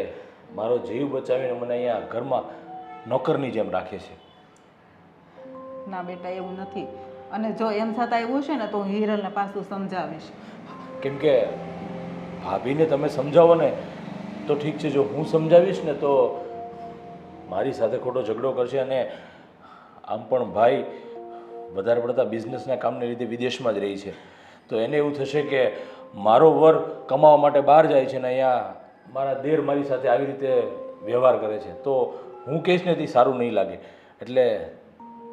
મારો જીવ બચાવીને મને અહીંયા ઘરમાં નોકરની જેમ રાખે છે. ના બેટા એવું નથી. અને જો એમ છતાં એવું છે ને તો હું હિરલને પાછું સમજાવીશ. કેમ કે ભાભીને તમે સમજાવો ને તો ઠીક છે, જો હું સમજાવીશ ને તો મારી સાથે ખોટો ઝઘડો કરશે. અને આમ પણ ભાઈ વધારે પડતા બિઝનેસના કામને લીધે વિદેશમાં જ રહી છે, તો એને એવું થશે કે મારો વર કમાવા માટે બહાર જાય છે ને અહીંયા મારા દેર મારી સાથે આવી રીતે વ્યવહાર કરે છે, તો હું કહીશ ને તે સારું નહીં લાગે. એટલે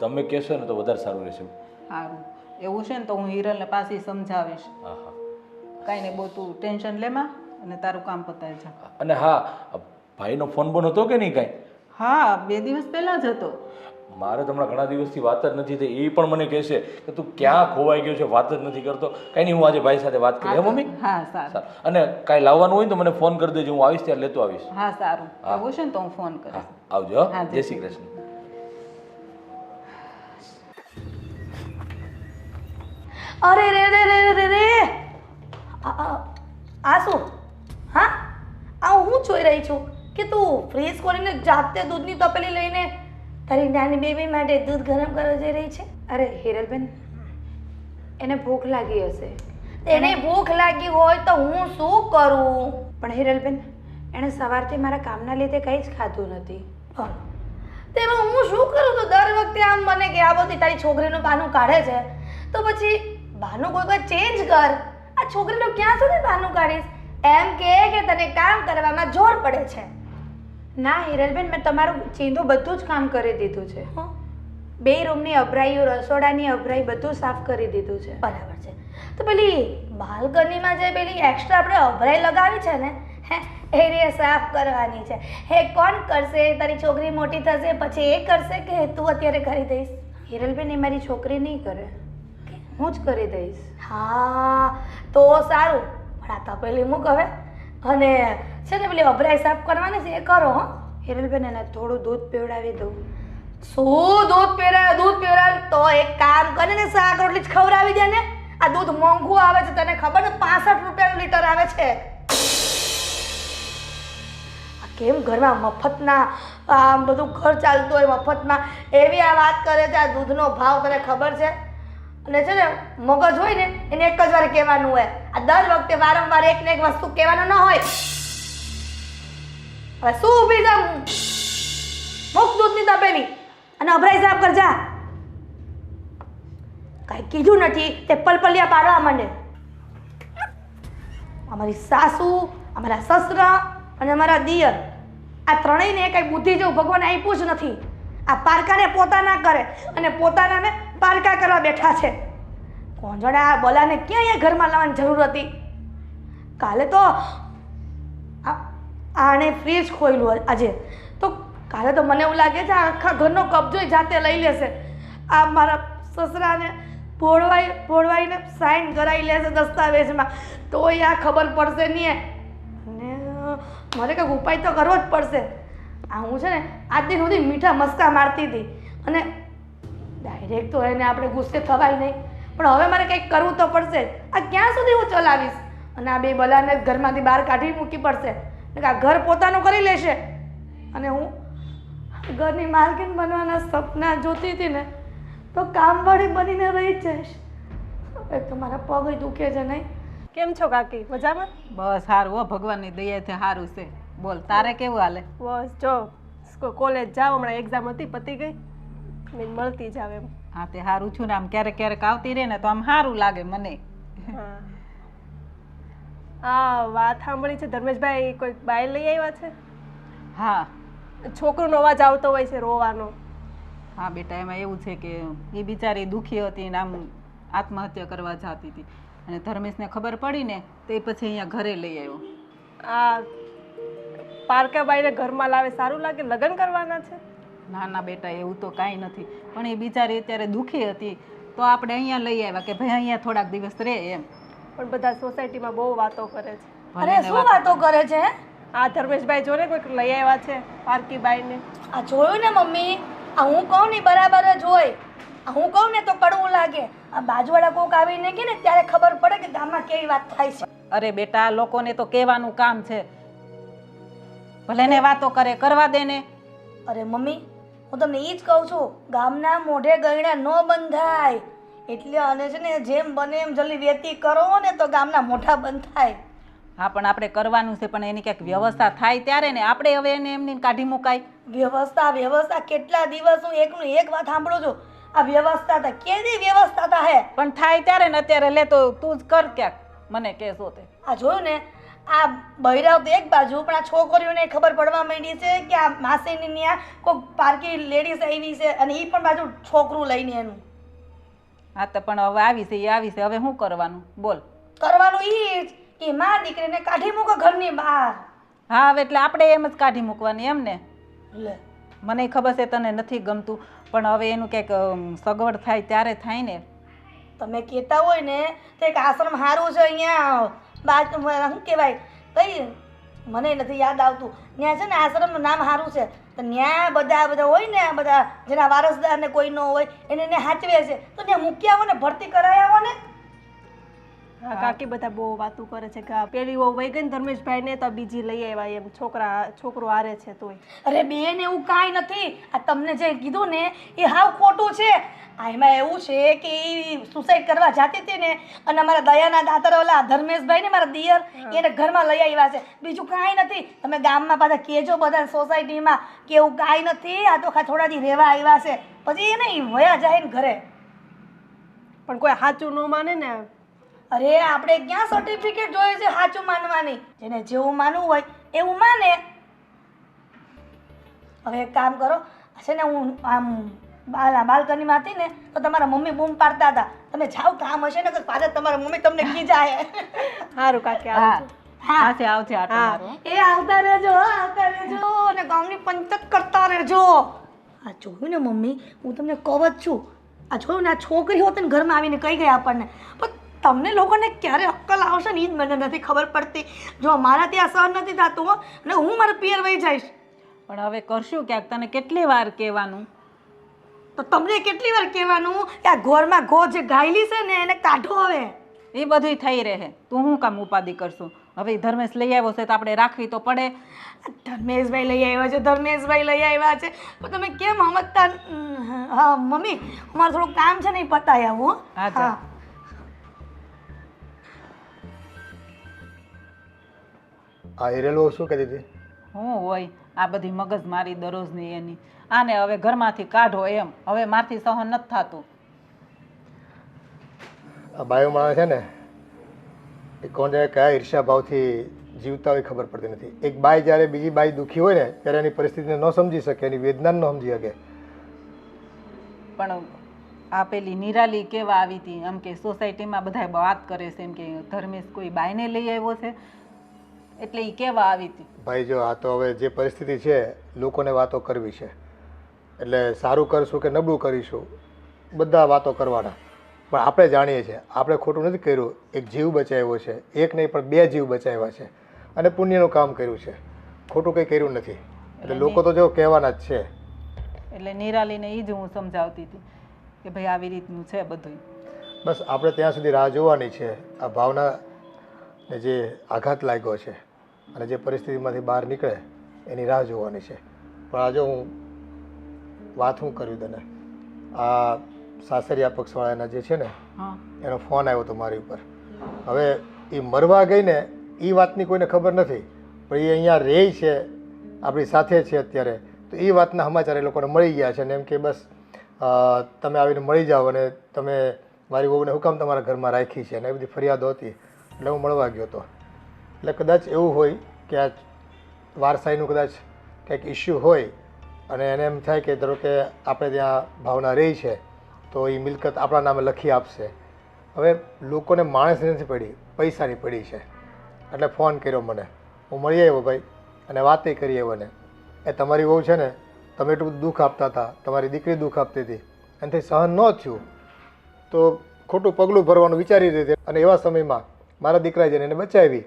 તમે કહેશો ને તો વધારે સારું રહેશે. સારું, એવું છે ને તો હું હિરલને પાછી સમજાવીશ. હા હા. કાંઈ નહીં, બહુ તું ટેન્શન લેમાં અને તારું કામ પતાવી જા. અને હા, ભાઈનો ફોન બોન હતો કે નહીં કાંઈ? હા, 2 દિવસ પહેલાં જ હતો. મારે તો હમણાં ઘણા દિવસથી વાત જ નથી થઈ. એ પણ મને કહેશે કે તું ક્યાં ખોવાઈ ગયો છે, વાત જ નથી કરતો. કાંઈ નહીં, હું આજે ભાઈ સાથે વાત કરી. હે મમ્મી? હા સારું. સારું. અને કાંઈ લાવવાનું હોય ને તો મને ફોન કરી દેજો, હું આવીશ ત્યારે લેતો આવીશ. હા સારું, એવું છે ને તો હું ફોન કરીશ. હા, આવજો. હો. હા, જય શ્રી કૃષ્ણ. અરે રે રે રે રે રે આ શું? હા, આ હું જોઈ રહી છું કે તું ફ્રીઝ કરીને જાતે દૂધની તપેલી લઈને તારી નાની બેબી માટે દૂધ ગરમ કરવા જઈ રહી છે. અરે હિરલબેન, એને ભૂખ લાગી હશે. એને ભૂખ લાગી હોય તો હું શું કરું? પણ હિરલબેન, એણે સવારથી મારા કામના લીધે કંઈ જ ખાધું નથી. તેમાં હું શું કરું? તો દર વખતે આમ મને કે આ બધી તારી છોકરીનું બહાનું કાઢે છે, તો પછી બહાનું કોઈ કોઈ ચેન્જ કર. આ છોકરીનું ક્યાં સુધી બહાનું કાઢીશ? એમ કે તને કામ કરવામાં જોર પડે છે. ના હિરલબેન, મેં તમારું ચીંધું બધું જ કામ કરી દીધું છે. 2 રૂમની અભરાઈઓ, રસોડાની અભરાઈ બધું સાફ કરી દીધું છે. બરાબર છે. તો પેલી બાલ્કનીમાં જે પેલી એક્સ્ટ્રા આપણે અભરાઈ લગાવી છે ને, હે એ સાફ કરવાની છે. હે કોણ કરશે? તારી છોકરી મોટી થશે પછી એ કરશે કે તું અત્યારે કરી દઈશ? હિરલબેન, એ મારી છોકરી નહીં કરે, હું જ કરી દઈશ. હા તો સારું, પણ આ તપેલી મૂક હવે. અને છે ને પેલી અભરાઈ સાફ કરવાની છે એ કરો. હો હિરલબેન, એને થોડું દૂધ પીવડાવી દઉં. શું દૂધ પીવડાવે? તો એક કામ કરે ને, શાક રોટલી જ ખવડાવી દે ને. આ દૂધ મોંઘું આવે છે, તને ખબર છે? 65 રૂપિયાનું લીટર આવે છે. આ કેમ ઘરમાં મફતના આમ બધું ઘર ચાલતું હોય મફતમાં એવી આ વાત કરે છે? આ દૂધનો ભાવ તને ખબર છે? અને છે ને મગજ હોય ને એને એક જ વાર કહેવાનું હોય. આ દર વખતે વારંવાર એક ને એક વસ્તુ કહેવાનું ન હોય. હવે શું ઊભી છે? મૂક દૂધની તપેલી અને અભરાઈ સાફ કર જા. કાંઈ કીધું નથી તે પલપલિયા પાડવા માંડે. અમારી સાસુ, અમારા સસરા અને અમારા દિયર, આ ત્રણેયને કાંઈ બુદ્ધિ જેવું ભગવાન આપ્યું જ નથી. આ પારકાને પોતાના કરે અને પોતાનાને પારકા કરવા બેઠા છે. કોણ જાણે આ બલાને ક્યાં અહીંયા ઘરમાં લાવવાની જરૂર હતી? કાલે તો આણે ફ્રીજ ખોલ્યું આજે, તો કાલે તો મને એવું લાગે છે આખા ઘરનો કબજો જાતે લઈ લેશે. આ મારા સસરાને ભોળવાઈને સાઈન કરાવી લેશે દસ્તાવેજમાં, તોય આ ખબર પડશે નહીં. અને મારે કંઈક ઉપાય તો કરવો જ પડશે. આ હું છે ને આજ દિન સુધી મીઠા મસ્કા મારતી હતી અને ડાયરેક્ટ તો એને આપણે ગુસ્સે થવાય નહીં, પણ હવે મારે કંઈક કરવું તો પડશે. આ ક્યાં સુધી હું ચલાવીશ? અને આ 2 બલાને ઘરમાંથી બહાર કાઢી મૂકી પડશે. આ ઘર પોતાનું કરી લેશે અને હું ઘરની માલકીન બનવાના સપના જોતી હતી ને, તો કામવાળી બનીને રહી જઈશ. હવે તો મારા પગ દુખે છે. નહીં કેમ છો કાકી? મજામાં? બસ સારું હો, ભગવાનની દયાથી સારું છે. બોલ, તારે કેવું હાલે? બસ જો કોલેજ જાવ, હમણાં એક્ઝામ હતી, પતી ગઈ, મેં મળતી જાવ એમ. હા તે સારું છું ને, આમ ક્યારેક ક્યારેક આવતી રહે ને તો આમ સારું લાગે મને. હા, વાત સાંભળી છે ધર્મેશભાઈ કોઈ બાઈ લઈ આવ્યા છે? હા છોકરોનો અવાજ આવતો હોય છે રોવાનો. હા બેટા, એમાં એવું છે કે એ બિચારી દુઃખી હતી ને આમ આત્મહત્યા કરવા જતી હતી, અને ધર્મેશને ખબર પડી ને તો એ પછી અહીંયા ઘરે લઈ આવ્યો. આ પારકાબાઈને ઘરમાં લાવે સારું લાગે? લગ્ન કરવાના છે? ના ના બેટા, એવું તો કાંઈ નથી, પણ એ બિચારી અત્યારે દુઃખી હતી તો આપણે અહીંયા લઈ આવ્યા કે ભાઈ અહીંયા થોડાક દિવસ રહે એમ. પણ બધા સોસાયટીમાં બહુ વાતો કરે છે. અરે શું વાતો કરે છે? આ ધર્મેશભાઈ જોને કોઈક લઈ આવ્યા છે પારકીબાઈને. આ જોયું ને મમ્મી, આ હું કહું ને બરાબર જ હોય. આ હું કહું ને તો કડવું લાગે. આ બાજુવાળા કોક આવીને કે ને ત્યારે ખબર પડે કે ગામમાં કેવી વાત થાય છે. અરે બેટા, લોકોને તો કહેવાનું કામ છે, ભલે ને વાતો કરે, કરવા દે ને. અરે મમ્મી, હું તમને એ જ કહું છું, ગામના મોઢે ગયણા ન બંધાય. એટલે અને છે ને જેમ બને એમ જલ્દી વેતી કરો ને તો ગામના મોઢા બંધ થાય. હા પણ આપણે કરવાનું છે, પણ એની ક્યાંક વ્યવસ્થા થાય ત્યારે ને આપણે હવે એને એમની કાઢી મુકાય. વ્યવસ્થા કેટલા દિવસ હું એકનું એક વાત સાંભળું છું. આ વ્યવસ્થા થાય કેદી વ્યવસ્થા થાય? પણ થાય ત્યારે ને અત્યારે લે તો તું જ કર ક્યાંક, મને કહેશો તે. આ જોયું ને, આ બૈરાવ તો એક બાજુ, પણ આ છોકરીઓને ખબર પડવા માંડી છે કે આ માસીની ત્યાં કોઈ પારકી લેડીઝ આવી છે અને એ પણ બાજુ છોકરું લઈને એનું. હા તો પણ હવે આવી છે, હવે શું કરવાનું બોલ? કરવાનું ઈ જ કે માં દીકરીને કાઢી મૂકો ઘરની બહાર. હા હવે એટલે આપણે એમ જ કાઢી મૂકવાની એમ ને? લે મને ખબર છે તને નથી ગમતું, પણ હવે એનું કંઈક સગવડ થાય ત્યારે થાય ને. તમે કહેતા હોય ને તો એક આશ્રમ સારું છે અહીંયા બાજુ, શું કહેવાય કઈ મને નથી યાદ આવતું, ત્યાં છે ને આશ્રમનું નામ સારું છે. તો ત્યાં બધા હોય ને, આ બધા જેના વારસદાર ને કોઈ ન હોય એને સાચવે છે, તો ત્યાં મૂકી આવો ને, ભરતી કરાવી આવો ને. હા કાકી બધા બહુ વાતું કરે છે કે પેલી વહુ વહી ગઈ ને ધર્મેશભાઈ ને તો બીજી લઈ આવ્યા એમ, છોકરો હારે છે તોય. અરે બેન એવું કાંઈ નથી. આ તમને જે કીધું ને એ હાવ ખોટું છે. આ એમાં એવું છે કે એ સુસાઇડ કરવા જતી હતી ને, અને અમારા દયાના દાતર ઓલા ધર્મેશભાઈ ને મારા દિયર એને ઘરમાં લઈ આવ્યા છે, બીજું કાંઈ નથી. તમે ગામમાં પાછા કહેજો બધા સોસાયટીમાં કે એવું કાંઈ નથી, આ તો થોડા દી રહેવા આવ્યા છે, પછી એ નહીં વયા જાય ને ઘરે. પણ કોઈ સાચું ન માને ને. અરે આપણે ક્યાં સર્ટિફિકેટ જોઈએ છે સાચું માનવાની? જેને જેવું માનવું હોય એવું માને. હવે એક કામ કરો, છે ને હું આમ બાલ્કનીમાં હતી ને તો તમારા મમ્મી બૂમ પાડતા હતા, તમે જાઓ કામ હશે ને તો પાછા તમારા મમ્મી તમને ખીજાય. સારું કાકી હા આવજો. આવશે આટો મારો. એ આવતા રહેજો અને ગામની પંચક કરતા રહેજો. આ જોયું ને મમ્મી, હું તમને કહું જ છું, આ જોયું ને આ છોકરી હોત ને ઘરમાં આવીને કહી ગઈ આપણને, પણ તમને લોકોને ક્યારે અક્કલ આવશે ને એ જ મને નથી ખબર પડતી. જો મારા ત્યાં સહન નથી થતું અને હું મારા પિયર વહી જઈશ. પણ હવે કરશું ક્યાંક, તને કેટલી વાર કહેવાનું? તો તમને કેટલી વાર કહેવાનું કે આ ઘરમાં ગો જે ગાયલી છે ને એને કાઢો. હવે એ બધું થઈ રહે, તું શું કામ ઉપાધિ કરશું? હવે ધર્મેશ લઈ આવ્યો છે તો આપણે રાખવી તો પડે. ધર્મેશભાઈ લઈ આવ્યા છે, ધર્મેશભાઈ લઈ આવ્યા છે, પણ તમે કેમ સમજતા? હા મમ્મી, અમારે થોડું કામ છે ને એ પતાવી આવું. હા ચાલ. આ હિરેલો શું કહેતી હતી? હું હોય આ બધી મગજ મારી દરરોજની એની, આને હવે ઘરમાંથી કાઢો એમ, હવે મારથી સહન નથી થતું. આ બાયો માણસ છે ને એ કોને કયા ઈર્ષ્યા ભાવથી જીવતા હોય ખબર પડતી નથી. એક બાઈ જ્યારે બીજી બાઈ દુઃખી હોય ને ત્યારે એની પરિસ્થિતિને ન સમજી શકે, એની વેદના ન સમજી શકે. પણ આ પેલી નિરાલી કેવા આવી હતી, એમ કે સોસાયટીમાં બધા વાત કરે છે એમ કે ધર્મેશ કોઈ બાઈને લઈ આવ્યો છે, એટલે એ કેવા આવી હતી. ભાઈ જો આ તો હવે જે પરિસ્થિતિ છે લોકોને વાતો કરવી છે, એટલે સારું કરશું કે નબળું કરીશું બધા વાતો કરવાના, પણ આપણે જાણીએ છીએ આપણે ખોટું નથી કર્યું. એક જીવ બચાવ્યો છે, એક નહીં પણ 2 જીવ બચાવ્યા છે અને પુણ્યનું કામ કર્યું છે, ખોટું કંઈ કર્યું નથી. એટલે લોકો તો જો કહેવાના જ છે. એટલે નિરાલીને એ જ હું સમજાવતી હતી કે ભાઈ આવી રીતનું છે બધું. બસ આપણે ત્યાં સુધી રાહ જોવાની છે. આ ભાવનાને જે આઘાત લાગ્યો છે અને જે પરિસ્થિતિમાંથી બહાર નીકળે એની રાહ જોવાની છે. પણ આ જો હું વાત શું કર્યું તને, આ સાસરિયા પક્ષવાળાના જે છે ને એનો ફોન આવ્યો હતો મારી ઉપર. હવે એ મરવા ગઈ ને એ વાતની કોઈને ખબર નથી, પણ એ અહીંયા રહે છે, આપણી સાથે છે અત્યારે, તો એ વાતના સમાચાર એ લોકોને મળી ગયા છે ને એમ કે બસ તમે આવીને મળી જાઓ અને તમે મારી વહુને હુકામ તમારા ઘરમાં રાખી છે અને એ બધી ફરિયાદો હતી, એટલે હું મળવા ગયો હતો. એટલે કદાચ એવું હોય કે આ વારસાઈનું કદાચ કંઈક ઇસ્યુ હોય અને એને એમ થાય કે ધારો કે આપણે ત્યાં ભાવના રહી છે તો એ મિલકત આપણા નામે લખી આપશે. હવે લોકોને માણસની નથી પડી, પૈસાની પડી છે. એટલે ફોન કર્યો મને, હું મળી આવ્યો ભાઈ અને વાતે કરી આવ્યો ને એ તમારી વહુ છે ને તમે એટલું બધું દુઃખ આપતા હતા, તમારી દીકરી દુઃખ આપતી હતી, એનાથી સહન ન થયું તો ખોટું પગલું ભરવાનું વિચારી રહી હતી અને એવા સમયમાં મારા દીકરાએ જઈને એને બચાવી.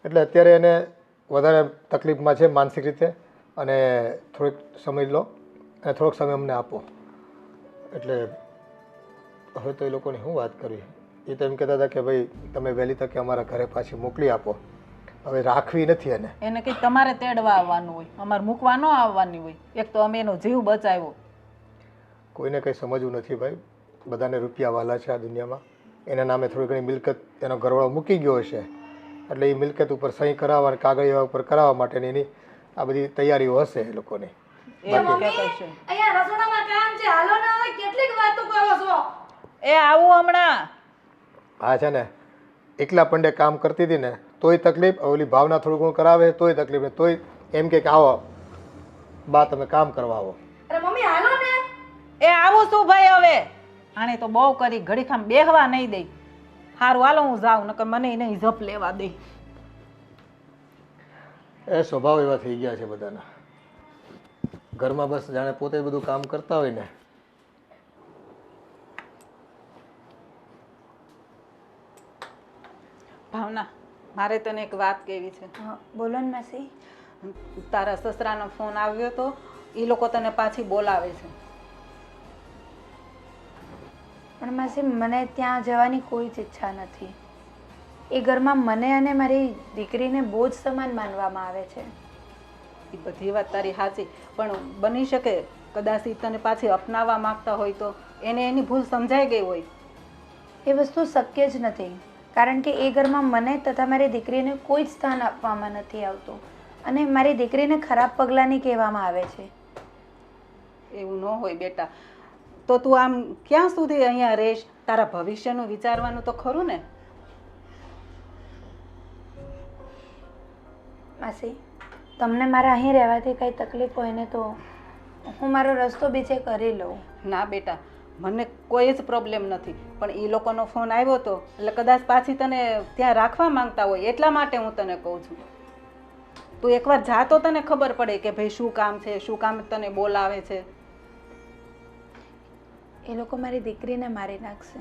એટલે અત્યારે એને વધારે તકલીફમાં છે માનસિક રીતે અને થોડોક સમય લો અને થોડોક સમય અમને આપો. એટલે હવે તો એ લોકોની શું વાત કરવી, એ તો એમ કહેતા હતા કે ભાઈ તમે વહેલી તકે અમારા ઘરે પાછી મોકલી આપો. હવે રાખવી નથી એને. એને કંઈક તમારે તેડવા આવવાનું હોય, અમારે મૂકવા ન આવવાની હોય. એક તો અમે એનો જીવ બચાવ્યો. કોઈને કંઈ સમજવું નથી ભાઈ. બધાને રૂપિયા વાલા છે આ દુનિયામાં. એના નામે થોડી ઘણી મિલકત એનો ઘરવાળો મૂકી ગયો હશે, એટલે એ મિલકત ઉપર સહી કરાવવા અને કાગળિયા ઉપર કરાવવા માટેની એની આ બધી તૈયારીઓ હશે એ લોકોની. એવું કે કરશે. અહીંયા રસોડામાં કામ છે, હાલો ને હવે કેટલીક વાતો કરો છો. એ આવું હમણાં. હા છે ને, એકલા પંડે કામ કરતી હતી ને તોય તકલીફ, ઓલી ભાવના થોડું ઘણું કરાવે તોય તકલીફ ને તોય એમ કે આવો બા તમે કામ કરવા આવો. અરે મમ્મી હાલો ને. એ આવું શું ભાઈ હવે? આણે તો બહુ કરી, ઘડીખામ બેહવા નહીં દે. સારું હાલો હું જાઉં, નકર મને નહીં જપ લેવા દે. એ સ્વભાવ એવા થઈ ગયા છે બધાના. ઘરમાં બસ જાણે પોતે બધું કામ કરતા હોય ને. ભાવના, મારે તને એક વાત કહેવી છે. હા, બોલો ને માસી. તારા સસરાનો ફોન આવ્યો તો એ લોકો તને પાછી બોલાવે છે. પણ માસી મને ત્યાં જવાની કોઈ જ ઈચ્છા નથી. એ ઘરમાં મને અને મારી દીકરીને બોજ સમાન માનવામાં આવે છે. એ બધી વાત તારી સાચી, પણ બની શકે કદાચ ઈ તને પાછી અપનાવવા માંગતા હોય તો એને એની ભૂલ સમજાઈ ગઈ હોય. એ વસ્તુ શક્ય જ નથી, કારણ કે એ ઘરમાં મને તથા મારી દીકરીને કોઈ જ સ્થાન આપવામાં નથી આવતું અને મારી દીકરીને ખરાબ પગલાંની કહેવામાં આવે છે. એવું ન હોય બેટા. તો તું આમ ક્યાં સુધી અહીંયા રહીશ? તારા ભવિષ્યનું વિચારવાનું તો ખરું ને. માસી, તમને મારા અહીં રહેવાથી કંઈ તકલીફ હોય ને તો હું મારો રસ્તો બીજે કરી લઉં. ના બેટા, મને કોઈ જ પ્રોબ્લેમ નથી, પણ એ લોકોનો ફોન આવ્યો હતો એટલે કદાચ પાછી તને ત્યાં રાખવા માંગતા હોય એટલા માટે હું તને કહું છું. તું એકવાર જા તો તને ખબર પડે કે ભાઈ શું કામ છે, શું કામ તને બોલાવે છે. એ લોકો મારી દીકરીને મારી નાખશે.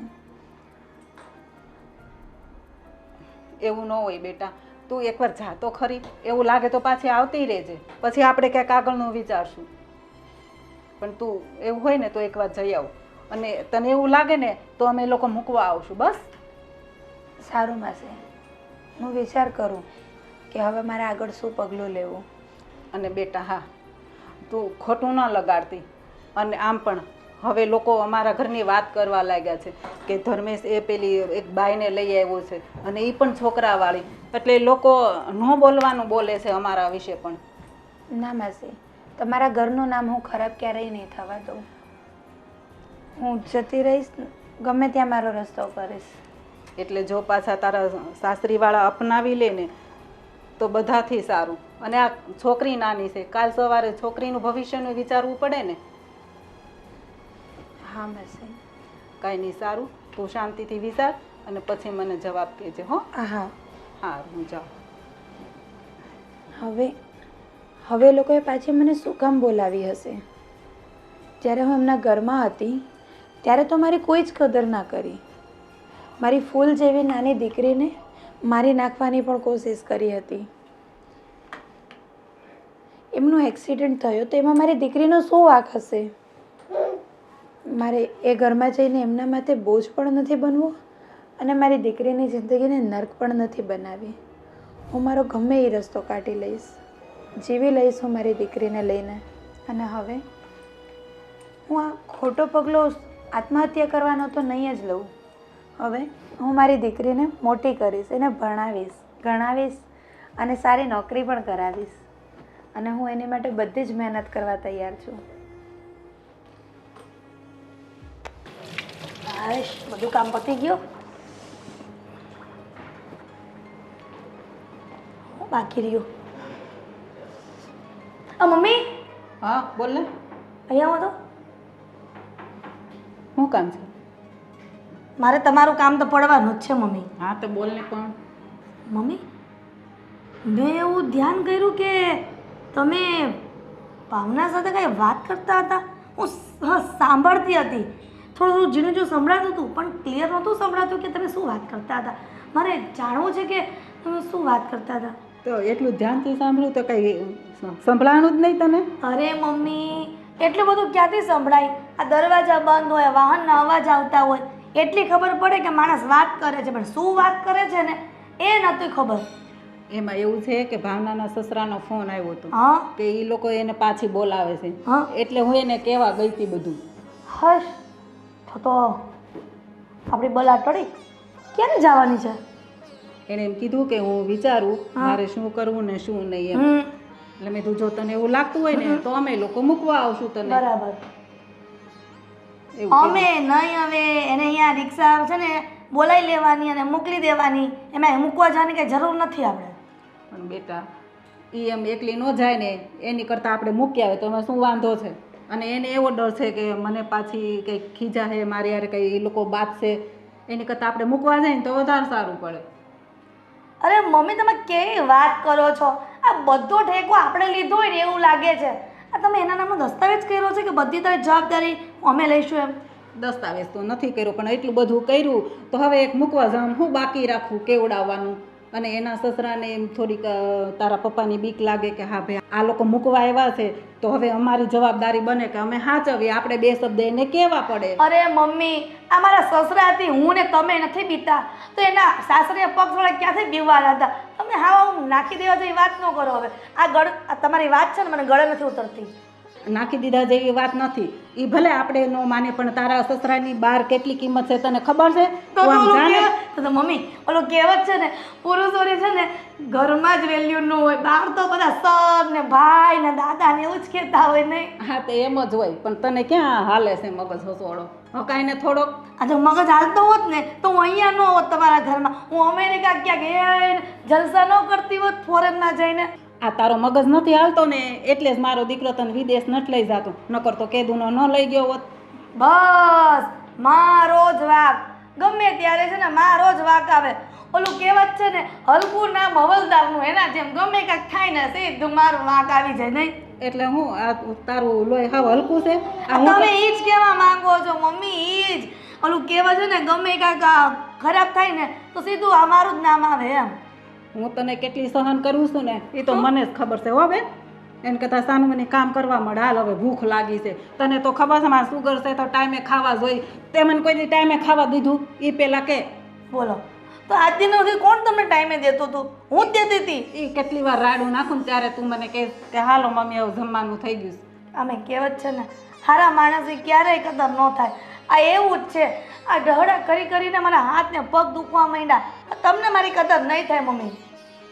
એવું ન હોય બેટા, તું એકવાર જા તો ખરી. એવું લાગે તો પાછી આવતી રહેજે, પછી આપણે ક્યાંક આગળનું વિચારશું. પણ તું એવું હોય ને તો એકવાર જઈ આવ, અને તને એવું લાગે ને તો અમે લોકો મૂકવા આવશું. બસ સારું માસી, હું વિચાર કરું કે હવે મારે આગળ શું પગલું લેવું. અને બેટા હા, તું ખોટું ન લગાડતી. અને આમ પણ હવે લોકો અમારા ઘરની વાત કરવા લાગ્યા છે કે ધર્મેશ એ પેલી એક બાઈને લઈ આવ્યો છે અને એ પણ છોકરાવાળી, એટલે લોકો ન બોલવાનું બોલે છે અમારા વિશે પણ. ના માસી, તમારા ઘરનું નામ હું ખરાબ ક્યારેય નહીં થવા દઉં. હું જતી રહીશ, ગમે ત્યાં મારો રસ્તો કરીશ. એટલે જો પાછા તારા સાસરીવાળા અપનાવી લે ને તો બધાથી સારું. અને આ છોકરી નાની છે, કાલ સવારે છોકરીનું ભવિષ્યનું વિચારવું પડે ને. હા માસી. કાંઈ નહીં, સારું. તું શાંતિથી વિચાર અને પછી મને જવાબ કહેજે. હો હા હા, હું જાઉં. હવે લોકોએ પાછી મને શું કામ બોલાવી હશે? જ્યારે હું એમના ઘરમાં હતી ત્યારે તો મારી કોઈ જ કદર ના કરી. મારી ફૂલ જેવી નાની દીકરીને મારી નાખવાની પણ કોશિશ કરી હતી. એમનો એક્સિડન્ટ થયો તો એમાં મારી દીકરીનો શું વાંક હશે? મારે એ ઘરમાં જઈને એમના માટે બોજ પણ નથી બનવું અને મારી દીકરીની જિંદગીને નર્ક પણ નથી બનાવી. હું મારો ગમે એ રસ્તો કાઢી લઈશ, જીવી લઈશ હું મારી દીકરીને લઈને. અને હવે હું આ ખોટો પગલો આત્મહત્યા કરવાનો તો નહીં જ લઉં. હવે હું મારી દીકરીને મોટી કરીશ, એને ભણાવીશ, ગણાવીશ અને સારી નોકરી પણ કરાવીશ. અને હું એની માટે બધી જ મહેનત કરવા તૈયાર છું. હાશ, બધું કામ પતી ગયું. બાકી રહ્યું. મમ્મી હા બોલ ને. અહીંયા આવો તો. શું કામ છે? મારે તમારું કામ તો પડવાનું જ છે મમ્મી. હા તો બોલ ને. પણ મમ્મી, મેં એવું ધ્યાન કર્યું કે તમે ભાવના સાથે કંઈ વાત કરતા હતા. હું સાંભળતી હતી, થોડું ઝીણું જો સંભળાતું હતું પણ ક્લિયર નહોતું સંભળાતું કે તમે શું વાત કરતા હતા. મારે જાણવું છે કે તમે શું વાત કરતા હતા. તો એટલું ધ્યાનથી સાંભળ્યું તો કંઈ સંભળાણું જ નહીં તને? અરે મમ્મી, એટલું બધું ક્યાંથી સંભળાય? આ દરવાજા બંધ હોય, વાહનના અવાજ આવતા હોય, એટલી ખબર પડે કે માણસ વાત કરે છે, પણ શું વાત કરે છે ને એ નહોતી ખબર. એમાં એવું છે કે ભાવનાના સસરાનો ફોન આવ્યો હતો હા કે એ લોકો એને પાછી બોલાવે છે હા એટલે હું એને કહેવા ગઈ હતી બધું. હશ તો આપણી બલા ટળી ક્યારે જવાની છે? એણે એમ કીધું કે હું વિચારું મારે શું કરવું ને શું નહીં એમ. એટલે મેં કીધું જો તને એવું લાગતું હોય ને તો અમે લોકો મૂકવા આવશું તને. બરાબર. એવું અમે નહીં હવે એને અહીંયા રિક્ષા છે ને બોલાવી લેવાની અને મોકલી દેવાની, એમાં મૂકવા જવાની કંઈ જરૂર નથી આપણે. પણ બેટા એ એમ એકલી ન જાય ને એની કરતાં આપણે મૂકી આવે તો એમાં શું વાંધો છે? અને એને એવો ડર છે કે મને પાછી કંઈક ખીજા છે મારી યારે કંઈ એ લોકો બાતશે, એની કરતાં આપણે મૂકવા જાય ને તો વધારે સારું પડે. અરે મમ્મી તમે કેવી વાત કરો છો? આ બધો ઠેકો આપણે લીધો હોય ને એવું લાગે છે. આ તમે એના નામનો દસ્તાવેજ કર્યો છે કે બધી તારી જવાબદારી અમે લઈશું એમ? દસ્તાવેજ તો નથી કર્યો પણ એટલું બધું કર્યું તો હવે એક મૂકવા જવાનું હું બાકી રાખવું કેવડાવવાનું. અને એના સસરાને એમ થોડીક તારા પપ્પાની બીક લાગે કે હા ભાઈ આ લોકો મૂકવા આવ્યા છે તો હવે અમારી જવાબદારી બને કે અમે સાચવીએ, આપણે બે શબ્દ એને કહેવા પડે. અરે મમ્મી આ મારા સસરાથી હું ને તમે નથી બીતા તો એના સાસરે પગ થોડા ક્યાંથી બીવાના હતા? તમે હા હું નાખી દેવા જેવી વાત ન કરો. હવે આ તમારી વાત છે ને મને ગળે નથી ઉતરતી. નાખી દીધા જેવી વાત નથી. એ ભલે આપણે ન માને પણ તારા સસરાની બહાર કેટલી કિંમત છે તને ખબર છે? તું આમ જાણે તો મમ્મી ઓલો કહેવત છે ને પુરુષોની છે ને ઘરમાં જ વેલ્યુ ન હોય, બહાર તો બધા સર ને ભાઈ ને દાદા ને એવું જ કહેતા હોય નહીં? હા તો એમ જ હોય પણ તને ક્યાં હાલે છે મગજ હસોડો? હકાઈને થોડોક આ જો મગજ હાલતો હોત ને તો હું અહીંયા ન હોત તમારા ઘરમાં. હું અમેરિકા ક્યાંક જલસા ન કરતી હોત ફોરેનમાં જઈને. આ તારો મગજ નથી હાલતો ને એટલે જ મારો દીકરો તને વિદેશ નથી લઈ જતો, નકર તો કેદુનો ન લઈ ગયો હોત. બસ મારો જ વાક ગમે ત્યારે છે ને મારો જ વાક આવે. ઓલું કહેવત છે ને હલકું નામ હવલદારનું, એના જેમ ગમે કાંઈક થાય ને સીધું મારું વાક આવી જાય નહીં? એટલે હું આ તારું લોહી હાવ હલકું છે? આ હું તમે ઈ જ કહેવા માંગો છો મમ્મી? ઈ જ ઓલું કહેવત છે ને ગમે કાંઈક ખરાબ થાય ને તો સીધું આ મારું જ નામ આવે એમ. હું તને કેટલી સહન કરું છું ને એ તો મને જ ખબર છે હો બેન. એને કરતાં સાનું મને કામ કરવા મળે. હાલ હવે ભૂખ લાગી છે, તને તો ખબર છે મારે સુગર છે તો ટાઈમે ખાવા જોઈએ. તે મને કોઈ દી ટાઈમે ખાવા દીધું? એ પહેલાં કે બોલો તો આજ દિન સુધી કોણ તમને ટાઈમે દેતું હતું? હું જ દેતી હતી. એ કેટલી વાર રાડું નાખું ને ત્યારે તું મને કહે કે હાલો મમ્મી હવે જમવાનું થઈ ગયું છે. અમે કહેવત છે ને સારા માણસની ક્યારેય કદર ન થાય. આ એવું જ છે. આ ઢહડા કરી કરીને મારા હાથ ને પગ દુખવા માંડ્યા. તમને મારી કદર નહીં થાય મમ્મી.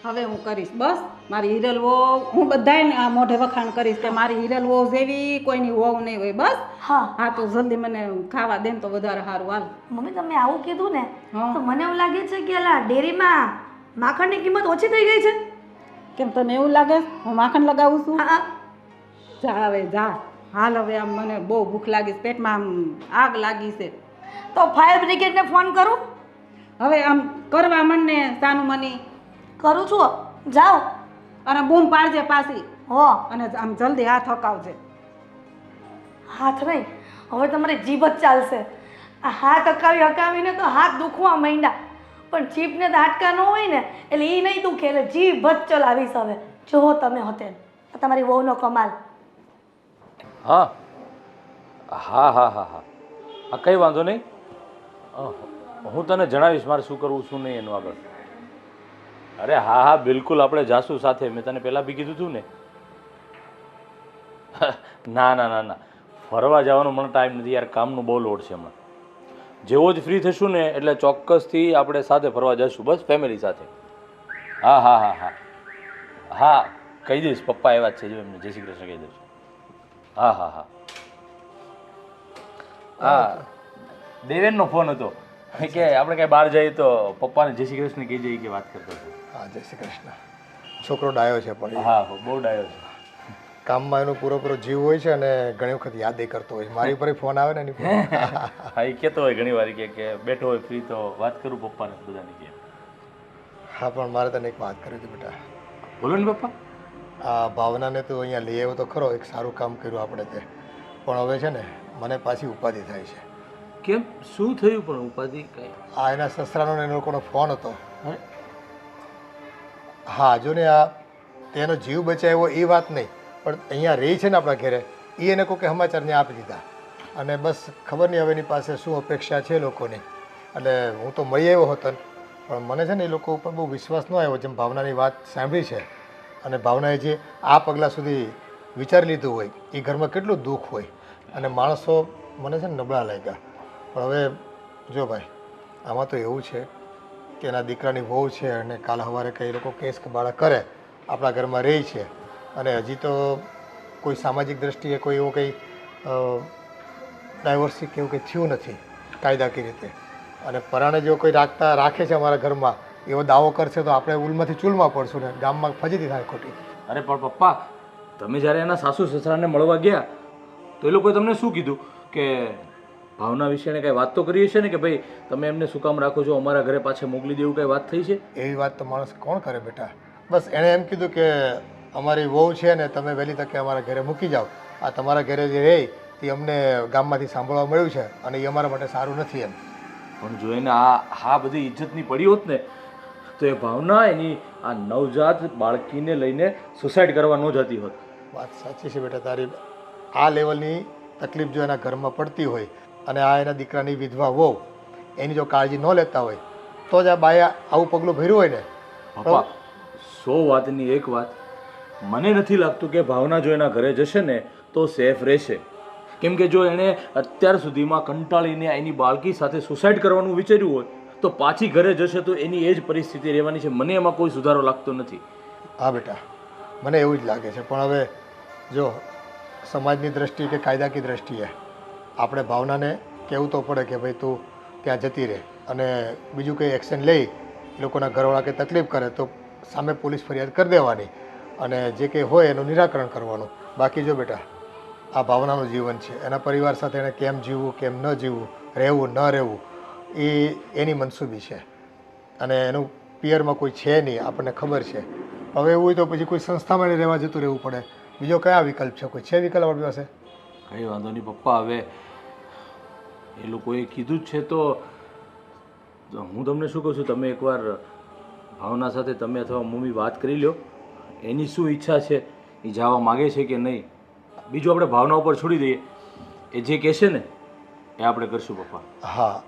હવે હું કરીશ બસ. મારી હિરલ વહુ હું બધાને આ મોઢે વખાણ કરીશ કે મારી હિરલ વહુ જેવી કોઈની વહુ નહીં હોય. બસ હા હા તો જલ્દી મને ખાવા દે ને તો વધારે સારું. હાલ મમ્મી તમે આવું કીધું ને હા. તો મને એવું લાગે છે કે અલા ડેરીમાં માખણની કિંમત ઓછી થઈ ગઈ છે. કેમ તને એવું લાગે હું માખણ લગાવું છું? હા જા હવે જા. હાલ હવે આમ મને બહુ ભૂખ લાગી છે, પેટમાં આમ આગ લાગી છે. તો ફાયર બ્રિગેડને ફોન કરું? હવે આમ કરવા માંડ ને સાનું મની. કરું છું. જાઓ અને બૂમ પાડજે પાછી હો. અને આમ જલ્દી હાથ હકાવજે. હાથ નહીં હવે તમારી જીભ જ ચાલશે. આ હાથ હકાવીને તો હાથ દુખવા માંડ્યા. પણ જીભને તો હાડકા ન હોય ને એટલે એ નહીં દુખે એટલે જીભ જ ચલાવીશ હવે. જુઓ તમે હોતે તમારી વહુનો કમાલ. હા હા હા હા હા હા કંઈ વાંધો નહીં. હું તને જણાવીશ મારે શું કરવું શું નહીં એનું આગળ. અરે હા હા બિલકુલ આપણે જાશું સાથે. મેં તને પહેલાં બી કીધું હતું ને. ના ના ના ના ફરવા જવાનો મને ટાઈમ નથી યાર, કામનું બહુ લોડ છે હમણાં. જેવો જ ફ્રી થશું ને એટલે ચોક્કસથી આપણે સાથે ફરવા જઈશું બસ ફેમિલી સાથે. હા હા હા હા હા કહી દઈશ પપ્પા આવ્યા જ છે જો એમને જય શ્રી કૃષ્ણ કહી દઈશ. હા હા હા હા દેવેનનો ફોન હતો કે આપણે કાંઈ બહાર જઈએ તો પપ્પાને જય શ્રી કૃષ્ણ કહી જઈએ કે વાત કરતો હતો. હા જય શ્રી કૃષ્ણ. છોકરો ડાયો છે પણ એ હા બહુ ડાયો છે. કામમાં એનો પૂરો જીવ હોય છે અને ઘણી વખત યાદ એ કરતો હોય. મારી ઉપર ફોન આવે ને એની પર. હા એ કહેતો હોય ઘણી વાર કે બેઠો હોય ફ્રી તો વાત કરું પપ્પાને બધાને કે. હા પણ મારે તને એક વાત કરી હતી બેટા. બોલો ને પપ્પા. આ ભાવનાને તો અહીંયા લઈ આવ્યો તો ખરો, એક સારું કામ કર્યું આપણે તે. પણ હવે છે ને મને પાછી ઉપાધિ થાય છે. કેમ શું થયું પણ ઉપાધિ કઈ? આ એના સસરાનો ને એ લોકોનો ફોન હતો. હા જો ને આ તેનો જીવ બચાવ્યો એ વાત નહીં, પણ અહીંયા રહી છે ને આપણા ઘરે એ એને કોઈ સમાચારને આપી દીધા. અને બસ ખબર નહીં હવે એની પાસે શું અપેક્ષા છે લોકોની. એટલે હું તો મળી આવ્યો હતો પણ મને છે ને એ લોકો ઉપર બહુ વિશ્વાસ ન આવ્યો. જેમ ભાવનાની વાત સાંભળી છે અને ભાવનાએ જે આ પગલાં સુધી વિચારી લીધું હોય એ ઘરમાં કેટલું દુઃખ હોય અને માણસો મને છે ને નબળા લાગ્યા. પણ હવે જો ભાઈ, આમાં તો એવું છે કે એના દીકરાની વહુ છે અને કાલ સવારે કંઈ લોકો કેસ કબાળા કરે, આપણા ઘરમાં રહે છે અને હજી તો કોઈ સામાજિક દ્રષ્ટિએ કોઈ એવું કંઈ ડાયવર્સી કે એવું કંઈ થયું નથી કાયદાકીય રીતે. અને પરાણે જો કોઈ રાખે છે અમારા ઘરમાં એવો દાવો કરશે તો આપણે ઉલમાંથી ચૂલમાં પડશું ને ગામમાં ફજીતી થાય ખોટી. અરે પણ પપ્પા, તમે જ્યારે એના સાસુ સસરાને મળવા ગયા તો એ લોકોએ તમને શું કીધું? કે ભાવના વિશેને કાંઈ વાત તો કરી હશે ને કે ભાઈ તમે એમને શું કામ રાખો છો, અમારા ઘરે પાછા મોકલી દેવું, કાંઈ વાત થઈ છે? એવી વાત તો માણસ કોણ કરે બેટા. બસ એણે એમ કીધું કે અમારી વહુ છે ને તમે વહેલી તકે અમારા ઘરે મૂકી જાઓ. આ તમારા ઘરે જે રહે તે અમને ગામમાંથી સાંભળવા મળ્યું છે અને એ અમારા માટે સારું નથી એમ. પણ જો એને આ બધી ઇજ્જતની પડી હોત ને તો એ ભાવના એની આ નવજાત બાળકીને લઈને સુસાઇડ કરવા ન જતી હોત. વાત સાચી છે બેટા તારી. આ લેવલની તકલીફ જો એના ઘરમાં પડતી હોય અને આ એના દીકરાની વિધવા વહુ એની જો કાળજી ન લેતા હોય તો જ આ બાએ આવું પગલું ભર્યું હોય ને. પપ્પા, 100 વાતની એક વાત, મને નથી લાગતું કે ભાવના જો એના ઘરે જશે ને તો સેફ રહેશે. કેમ કે જો એણે અત્યાર સુધીમાં કંટાળીને એની બાળકી સાથે સુસાઇડ કરવાનું વિચાર્યું હોય તો પાછી ઘરે જશે તો એની એ જ પરિસ્થિતિ રહેવાની છે. મને એમાં કોઈ સુધારો લાગતો નથી. હા બેટા, મને એવું જ લાગે છે. પણ હવે જો સમાજની દ્રષ્ટિએ કે કાયદાકીય દ્રષ્ટિએ આપણે ભાવનાને કહેવું તો પડે કે ભાઈ તું ત્યાં જતી રહે અને બીજું કંઈ એક્શન લઈ લોકોના ઘરવાળા કંઈ તકલીફ કરે તો સામે પોલીસ ફરિયાદ કરી દેવાની અને જે કંઈ હોય એનું નિરાકરણ કરવાનું. બાકી જો બેટા, આ ભાવનાનું જીવન છે, એના પરિવાર સાથે એને કેમ જીવવું કેમ ન જીવવું, રહેવું ન રહેવું એ એની મનસૂબી છે અને એનું પિયરમાં કોઈ છે નહીં, આપણને ખબર છે. હવે એવું હોય તો પછી કોઈ સંસ્થામાં એને રહેવા જતું રહેવું પડે. બીજો કયા વિકલ્પ છે? કોઈ છે વિકલ્પ આપણી પાસે? કંઈ વાંધો નહીં પપ્પા, હવે એ લોકોએ કીધું જ છે તો હું તમને શું કહું છું, તમે એકવાર ભાવના સાથે તમે અથવા મમ્મી વાત કરી લો, એની શું ઈચ્છા છે, એ જવા માગે છે કે નહીં. બીજું આપણે ભાવના ઉપર છોડી દઈએ, એ જે કહેશે ને એ આપણે કરશું પપ્પા. હા,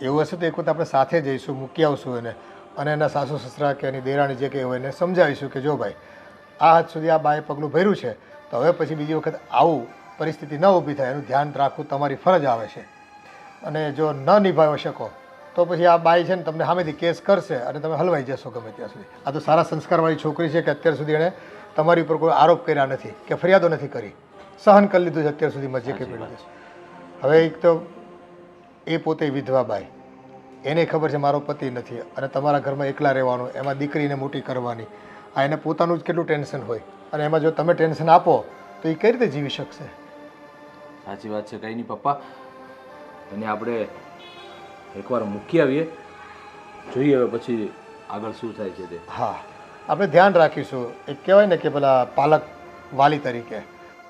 એવું હશે તો એક વખત આપણે સાથે જઈશું, મૂકી આવશું એને અને એના સાસુ સસરા કે એની દેરાણી જે કંઈ હોય એને સમજાવીશું કે જો ભાઈ આ હદ સુધી આ બાએ પગલું ભર્યું છે તો હવે પછી બીજી વખત આવું પરિસ્થિતિ ન ઊભી થાય એનું ધ્યાન રાખવું તમારી ફરજ આવે છે. અને જો ન નિભાવી શકો તો પછી આ બાઈ છે ને તમને સામેથી કેસ કરશે અને તમે હલવાઈ જશો ગમે ત્યાં સુધી. આ તો સારા સંસ્કારવાળી છોકરી છે કે અત્યાર સુધી એણે તમારી ઉપર કોઈ આરોપ કર્યા નથી કે ફરિયાદો નથી કરી, સહન કરી લીધું છે અત્યાર સુધીમાં જે કંઈ પડ્યું છે. હવે એક તો એ પોતે વિધવા બાઈ, એને ખબર છે મારો પતિ નથી અને તમારા ઘરમાં એકલા રહેવાનું, એમાં દીકરીને મોટી કરવાની, આ એને પોતાનું જ કેટલું ટેન્શન હોય અને એમાં જો તમે ટેન્શન આપો તો એ કઈ રીતે જીવી શકશે? સાચી વાત છે. કંઈ નહીં પપ્પા, એને આપણે એકવાર મૂકી આવીએ, જોઈએ હવે પછી આગળ શું થાય છે તે. હા, આપણે ધ્યાન રાખીશું. એક કહેવાય ને કે પેલા પાલક વાલી તરીકે,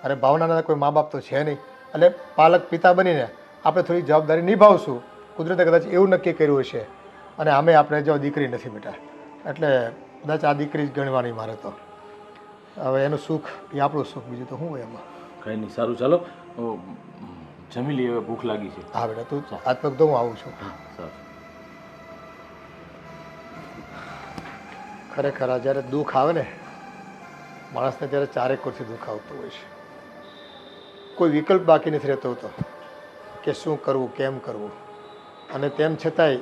અરે ભાવનાના કોઈ મા બાપ તો છે નહીં એટલે પાલક પિતા બનીને આપણે થોડી જવાબદારી નિભાવશું. કુદરતે કદાચ એવું નક્કી કર્યું હશે અને આમે આપણે જો દીકરી નથી બેટા એટલે કદાચ આ દીકરી જ ગણવાની મારે તો. હવે એનું સુખ એ આપણું સુખ, બીજું તો શું હોય એમાં. કંઈ નહીં, સારું ચાલો જમી લઈએ, હવે ભૂખ લાગી છે. હા બેટા, તું હાથ પગ તો હું આવું છું. સારું. ખરેખર આ જ્યારે દુઃખ આવે ને માણસને ત્યારે ચારેક કોરથી દુઃખ આવતું હોય છે. કોઈ વિકલ્પ બાકી નથી રહેતો હોતો કે શું કરવું કેમ કરવું. અને તેમ છતાંય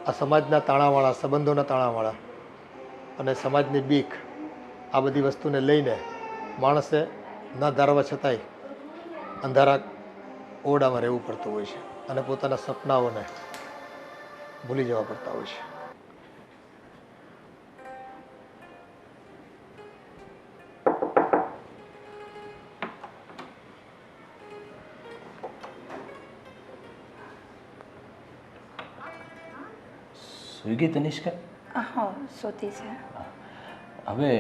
આ સમાજના તાણાવાળા, સંબંધોના તાણાવાળા અને સમાજની બીક, આ બધી વસ્તુને લઈને માણસે ન ધારવા છતાંય અંધારા ઓરડામાં રહેવું પડતું હોય છે અને પોતાના સપનાઓને ભૂલી જવા પડતા હોય છે. સ્વિગી તનિષ્કા? હા, સોતી છે. હવે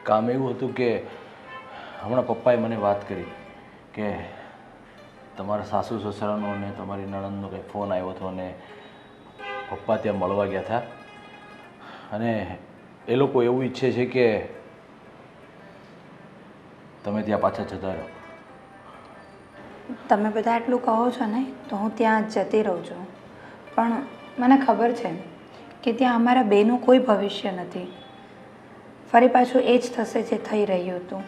કામ એવું હતું કે હમણાં પપ્પાએ મને વાત કરી કે તમારા સાસુ સસરાનો અને તમારી નણંદનો કંઈ ફોન આવ્યો હતો અને પપ્પા ત્યાં મળવા ગયા હતા અને એ લોકો એવું ઈચ્છે છે કે તમે ત્યાં પાછા જતા રહો. તમે બધા એટલું કહો છો ને તો હું ત્યાં જતી રહું છું, પણ મને ખબર છે કે ત્યાં અમારા બેનું કોઈ ભવિષ્ય નથી. ફરી પાછું એ જ થશે જે થઈ રહ્યું હતું.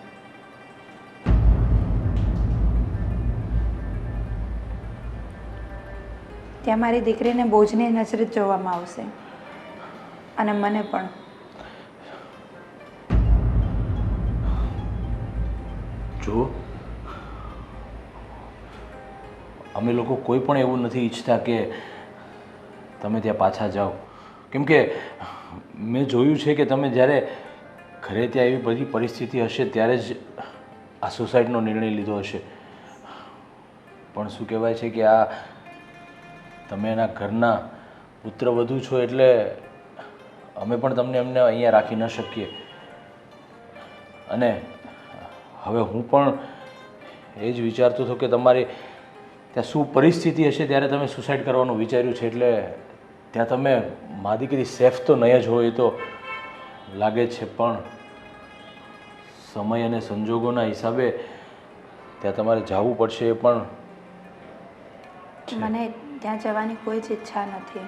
ત્યાં મારી દીકરીને બોજની નજરે જ જોવામાં આવશે અને મને પણ. જુઓ, અમે લોકો કોઈ પણ એવું નથી ઈચ્છતા કે તમે ત્યાં પાછા જાઓ, કેમ કે મેં જોયું છે કે તમે જ્યારે ઘરે ત્યાં એવી બધી પરિસ્થિતિ હશે ત્યારે જ આ સુસાઇડનો નિર્ણય લીધો હશે. પણ શું કહેવાય છે કે આ તમે એના ઘરના પુત્રવધુ છો એટલે અમે પણ તમને એમને અહીંયા રાખી ન શકીએ. અને હવે હું પણ એ જ વિચારતો હતો કે તમારી ત્યાં શું પરિસ્થિતિ હશે ત્યારે તમે સુસાઇડ કરવાનું વિચાર્યું છે, એટલે ત્યાં તમે મા દીકરી સેફ તો નહીં જ હોય એ તો લાગે છે, પણ સમય અને સંજોગોના હિસાબે ત્યાં તમારે જવું પડશે. એ પણ મને ત્યાં જવાની કોઈ જ ઈચ્છા નથી,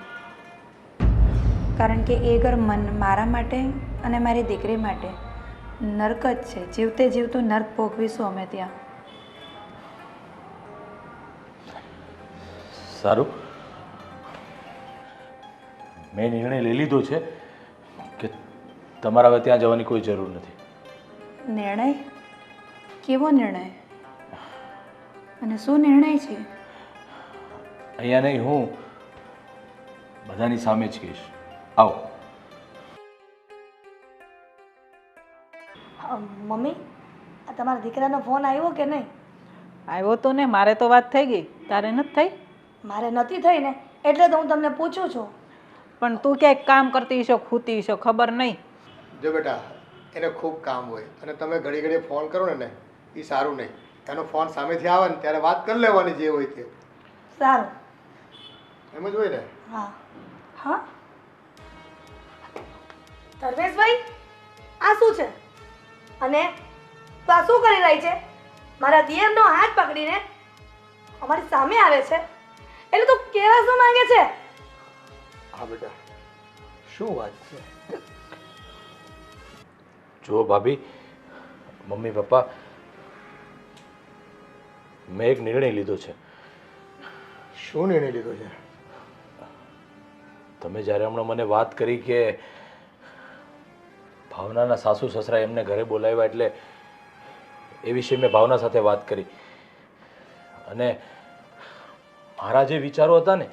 કારણ કે એ ઘર મારા માટે અને મારી દીકરી માટે નર્ક જ છે. જીવતે જીવતું નર્ક ભોગવીશું અમે ત્યાં. સારું, મેં નિર્ણય લઈ લીધો છે કે તમારે હવે ત્યાં જવાની કોઈ જરૂર નથી. નિર્ણય? કેવો નિર્ણય અને શું નિર્ણય છે? અહીંયા નહીં, હું બધાની સામે જ કહીશ. આવો. મમ્મી, આ તમારા દીકરાનો ફોન આવ્યો કે નહીં? આવ્યો તો ને, મારે તો વાત થઈ ગઈ, તારે નથી થઈ? મારે નથી થઈ ને, એટલે તો હું તમને પૂછું છું. પણ તું ક્યાંક કામ કરતી હશો, ખૂતી હશો, ખબર નહીં. જો બેટા, એને ખૂબ કામ હોય અને તમે ઘડી ઘડી ફોન કરો ને એ સારું નહીં. એનો ફોન સામેથી આવે ને ત્યારે વાત કરી લેવાની જે હોય તે. સારું. એમ જ હોય ને? હા. હા ધર્મેશભાઈ, આ શું છે? અને તું આ શું કરી રહી છે? મારા દિયરનો હાથ પકડીને અમારી સામે આવે છે, એટલે તું કેવા શું માંગે છે? હા બેટા, શું વાત છે? જુઓ ભાભી, મમ્મી પપ્પા, મેં એક નિર્ણય લીધો છે. શું નિર્ણય લીધો છે? તમે જ્યારે હમણાં મને વાત કરી કે ભાવનાના સાસુ સસરા એમને ઘરે બોલાવ્યા, એટલે એ વિશે મેં ભાવના સાથે વાત કરી અને મારા જે વિચારો હતા ને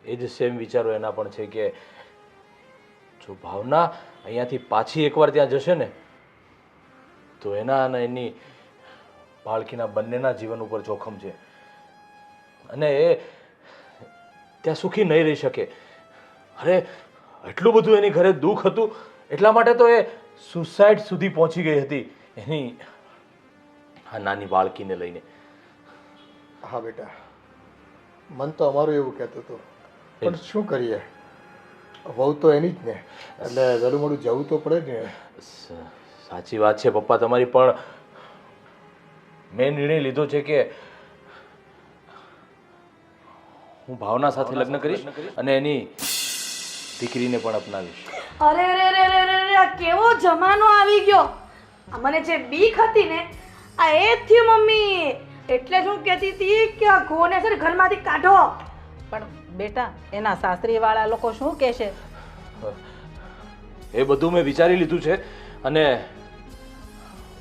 એ જ સેમ વિચારો એના પણ છે કે જો ભાવના અહીંયાથી પાછી એકવાર ત્યાં જશે ને તો એના અને એની બાળકીના બંનેના જીવન ઉપર જોખમ છે અને એ ત્યાં સુખી નહીં રહી શકે. અરે એટલું બધું એની ઘરે દુઃખ હતું, એટલા માટે તો એ સુસાઇડ સુધી પહોંચી ગઈ હતી એની આ નાની બાળકીને લઈને. હા બેટા, મન તો અમારું એવું કહેતું હતું, પણ શું કરીએ, વહુ તો એની જ ને, એટલે વહેલું મોડું જવું તો પડે ને. સાચી વાત છે પપ્પા તમારી, પણ મેં નિર્ણય લીધો છે કે હું ભાવના સાથે લગ્ન કરીશ અને એની દીકરીને પણ અપનાવીશ. અરે રે રે રે રે રે, આ કેવો જમાનો આવી ગયો! આ મને જે બીક હતી ને આ એ જ થયું મમ્મી. એટલે જ હું કહેતી હતી કે આ ઘોને છે ને ઘરમાંથી કાઢો. પણ બેટા, એના સાસરીવાળા લોકો શું કહેશે? એ બધું મેં વિચારી લીધું છે અને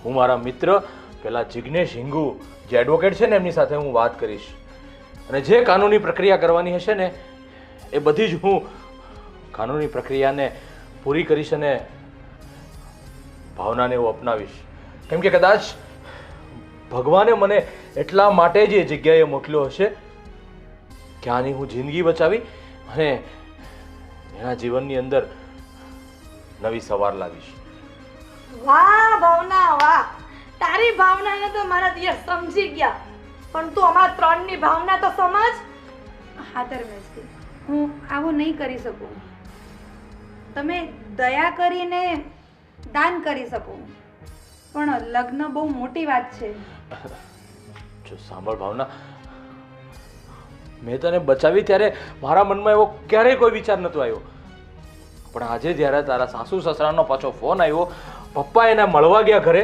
હું મારા મિત્ર પેલા જિગ્નેશ હિંગુ જે એડવોકેટ છે ને એમની સાથે હું વાત કરીશ અને જે કાનૂની પ્રક્રિયા કરવાની હશે ને એ બધી જ હું કાનૂની પ્રક્રિયાને પૂરી કરીશ અને ભાવનાને હું અપનાવીશ. કેમ કે કદાચ ભગવાને મને એટલા માટે જ એ જગ્યાએ મોકલ્યો હશે કે આની હું જિંદગી બચાવી અને એના જીવનની અંદર નવી સવાર લાવીશ. વાહ ભાવના વાહ, તારી ભાવનાને તો મારા દિયર સમજી ગયા, પણ તું અમારા ત્રણની ભાવના તો સમજ. હા ધર્મેશજી, હું આવું નહીં કરી શકું. તમે દયા કરીને દાન કરી શકો, પણ લગ્ન બહુ મોટી વાત છે. જો સાંભળ ભાવના, મેં તને બચાવી ત્યારે મારા મનમાં એવો ક્યારેય કોઈ વિચાર નહોતો આવ્યો, પણ આજે જ્યારે તારા સાસુ સસરાનો પાછો ફોન આવ્યો, પપ્પા એને મળવા ગયા ઘરે,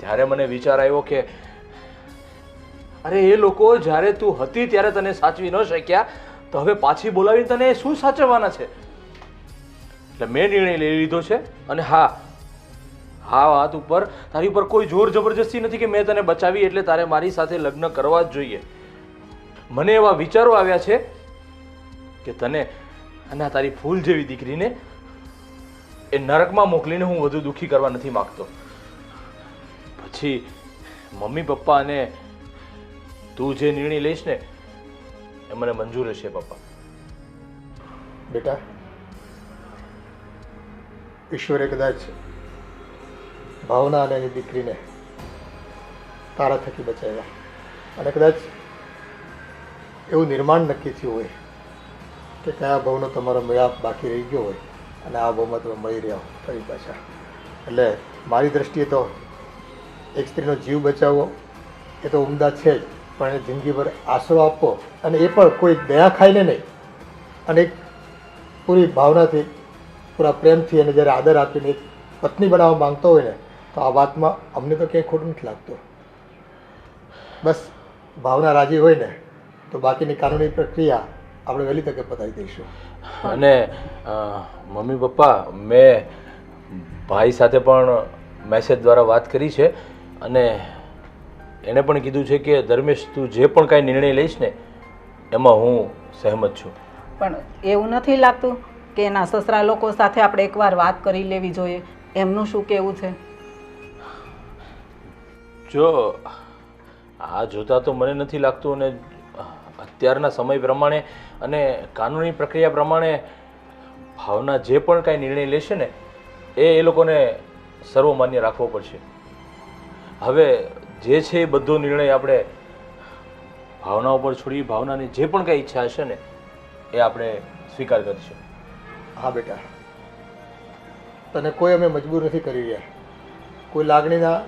ત્યારે મને વિચાર આવ્યો કે અરે એ લોકો જ્યારે તું હતી ત્યારે તને સાચવી ન શક્યા, તો હવે પાછી બોલાવીને તને શું સાચવવાના છે? એટલે મેં નિર્ણય લઈ લીધો છે. અને હા, વાત ઉપર તારી ઉપર કોઈ જોર જબરજસ્તી નથી કે મેં તને બચાવી એટલે તારે મારી સાથે લગ્ન કરવા જ જોઈએ. મને એવા વિચારો આવ્યા છે કે તને અને આ તારી ફૂલ જેવી દીકરીને એ નરકમાં મોકલીને હું વધુ દુઃખી કરવા નથી માંગતો. પછી મમ્મી પપ્પા અને તું જે નિર્ણય લઈશ ને એ મને મંજૂર હશે પપ્પા. બેટા, ઈશ્વરે કદાચ ભાવના અને એની દીકરીને તારા થકી બચાવ્યા, અને કદાચ એવું નિર્માણ નક્કી થયું હોય કે કયા ભાવનો તમારો મેળાપ બાકી રહી ગયો હોય અને આ ભાવમાં તમે મળી રહ્યા હો ફરી પાછા. એટલે મારી દ્રષ્ટિએ તો એક સ્ત્રીનો જીવ બચાવવો એ તો ઉમદા છે જ, પણ એને જિંદગીભર આશરો આપવો, અને એ પણ કોઈ દયા ખાઈને નહીં, અને એક પૂરી ભાવનાથી પૂરા પ્રેમથી અને જ્યારે આદર આપીને એક પત્ની બનાવવા માંગતો હોય ને, તો આ વાતમાં અમને તો ક્યાંય ખોટું નથી લાગતું. બસ ભાવના રાજી હોય ને તો બાકીની કાનૂની પ્રક્રિયા આપણે વહેલી તકે પતાવી દઈશું. અને મમ્મી પપ્પા, મેં ભાઈ સાથે પણ મેસેજ દ્વારા વાત કરી છે, અને એણે પણ કીધું છે કે ધર્મેશ, તું જે પણ કાંઈ નિર્ણય લઈશ ને એમાં હું સહેમત છું. પણ એવું નથી લાગતું કે એના સસરા લોકો સાથે આપણે એકવાર વાત કરી લેવી જોઈએ? એમનું શું કહેવું છે? જો આ જોતા તો મને નથી લાગતું, અને અત્યારના સમય પ્રમાણે અને કાનૂની પ્રક્રિયા પ્રમાણે ભાવના જે પણ કાંઈ નિર્ણય લેશે ને એ લોકોને સર્વમાન્ય રાખવો પડશે. હવે જે છે એ બધો નિર્ણય આપણે ભાવના ઉપર છોડી, ભાવનાની જે પણ કાંઈ ઈચ્છા હશે ને એ આપણે સ્વીકાર કરીશું. હા બેટા, તને કોઈ અમે મજબૂર નથી કરી રહ્યા, કોઈ લાગણીના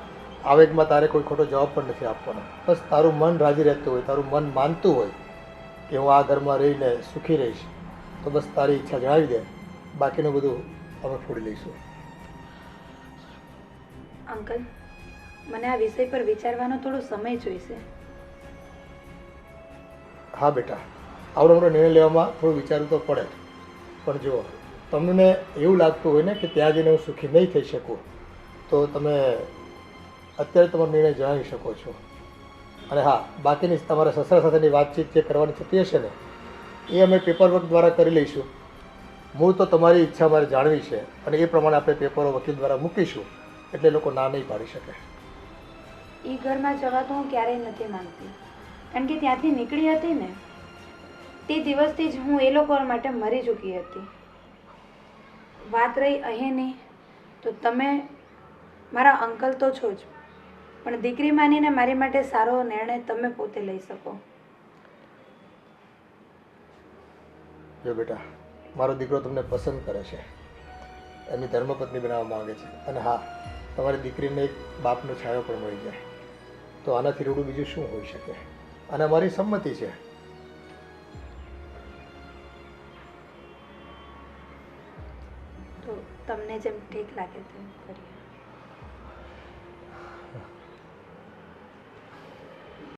આવેગમાં તારે કોઈ ખોટો જવાબ પણ નથી આપવાનો. બસ તારું મન રાજી રહેતું હોય, તારું મન માનતું હોય કે હું આ ઘરમાં રહીને સુખી રહીશ, તો બસ તારી ઈચ્છા જણાવી દે, બાકીનું બધું અમે ફોડી લઈશું. અંકલ, મને આ વિષય પર વિચારવાનો થોડો સમય જોઈશે. હા બેટા, આવડો મોટો નિર્ણય લેવામાં થોડું વિચારવું તો પડે, પણ જો તમને એવું લાગતું હોય ને કે ત્યાં જઈને હું સુખી નહીં થઈ શકું, તો તમે અત્યારે તમારો નિર્ણય જણાવી શકો છો. અને હા, બાકીની તમારા સસરા સાથેની વાતચીત જે કરવાની થતી હશે ને એ અમે પેપરવર્ક દ્વારા કરી લઈશું. મૂળ તો તમારી ઈચ્છા મારે જાણવી છે, અને એ પ્રમાણે આપણે પેપરો વકીલ દ્વારા મૂકીશું, એટલે લોકો ના નહીં પાડી શકે. એ ઘરમાં જવા તો હું ક્યારેય નથી માંગતી, કારણ કે ત્યાંથી નીકળી હતી ને તે દિવસથી જ હું એ લોકો માટે મરી ચૂકી હતી. વાત રહી અહીંની, તો તમે મારા અંકલ તો છો જ, પણ દીકરી માનીને મારી માટે સારો નિર્ણય તમે પોતે લઈ શકો. જો બેટા, મારો દીકરો તમને પસંદ કરે છે, એમની ધર્મપત્ની બનાવવા માંગે છે, અને હા, તમારી દીકરીને એક બાપનો છાયો પણ મળી જાય, તો આનાથી રૂડું બીજું શું હોઈ શકે? અને અમારી સંમતિ છે. તો તમને જેમ ઠીક લાગે તેમ કરીએ.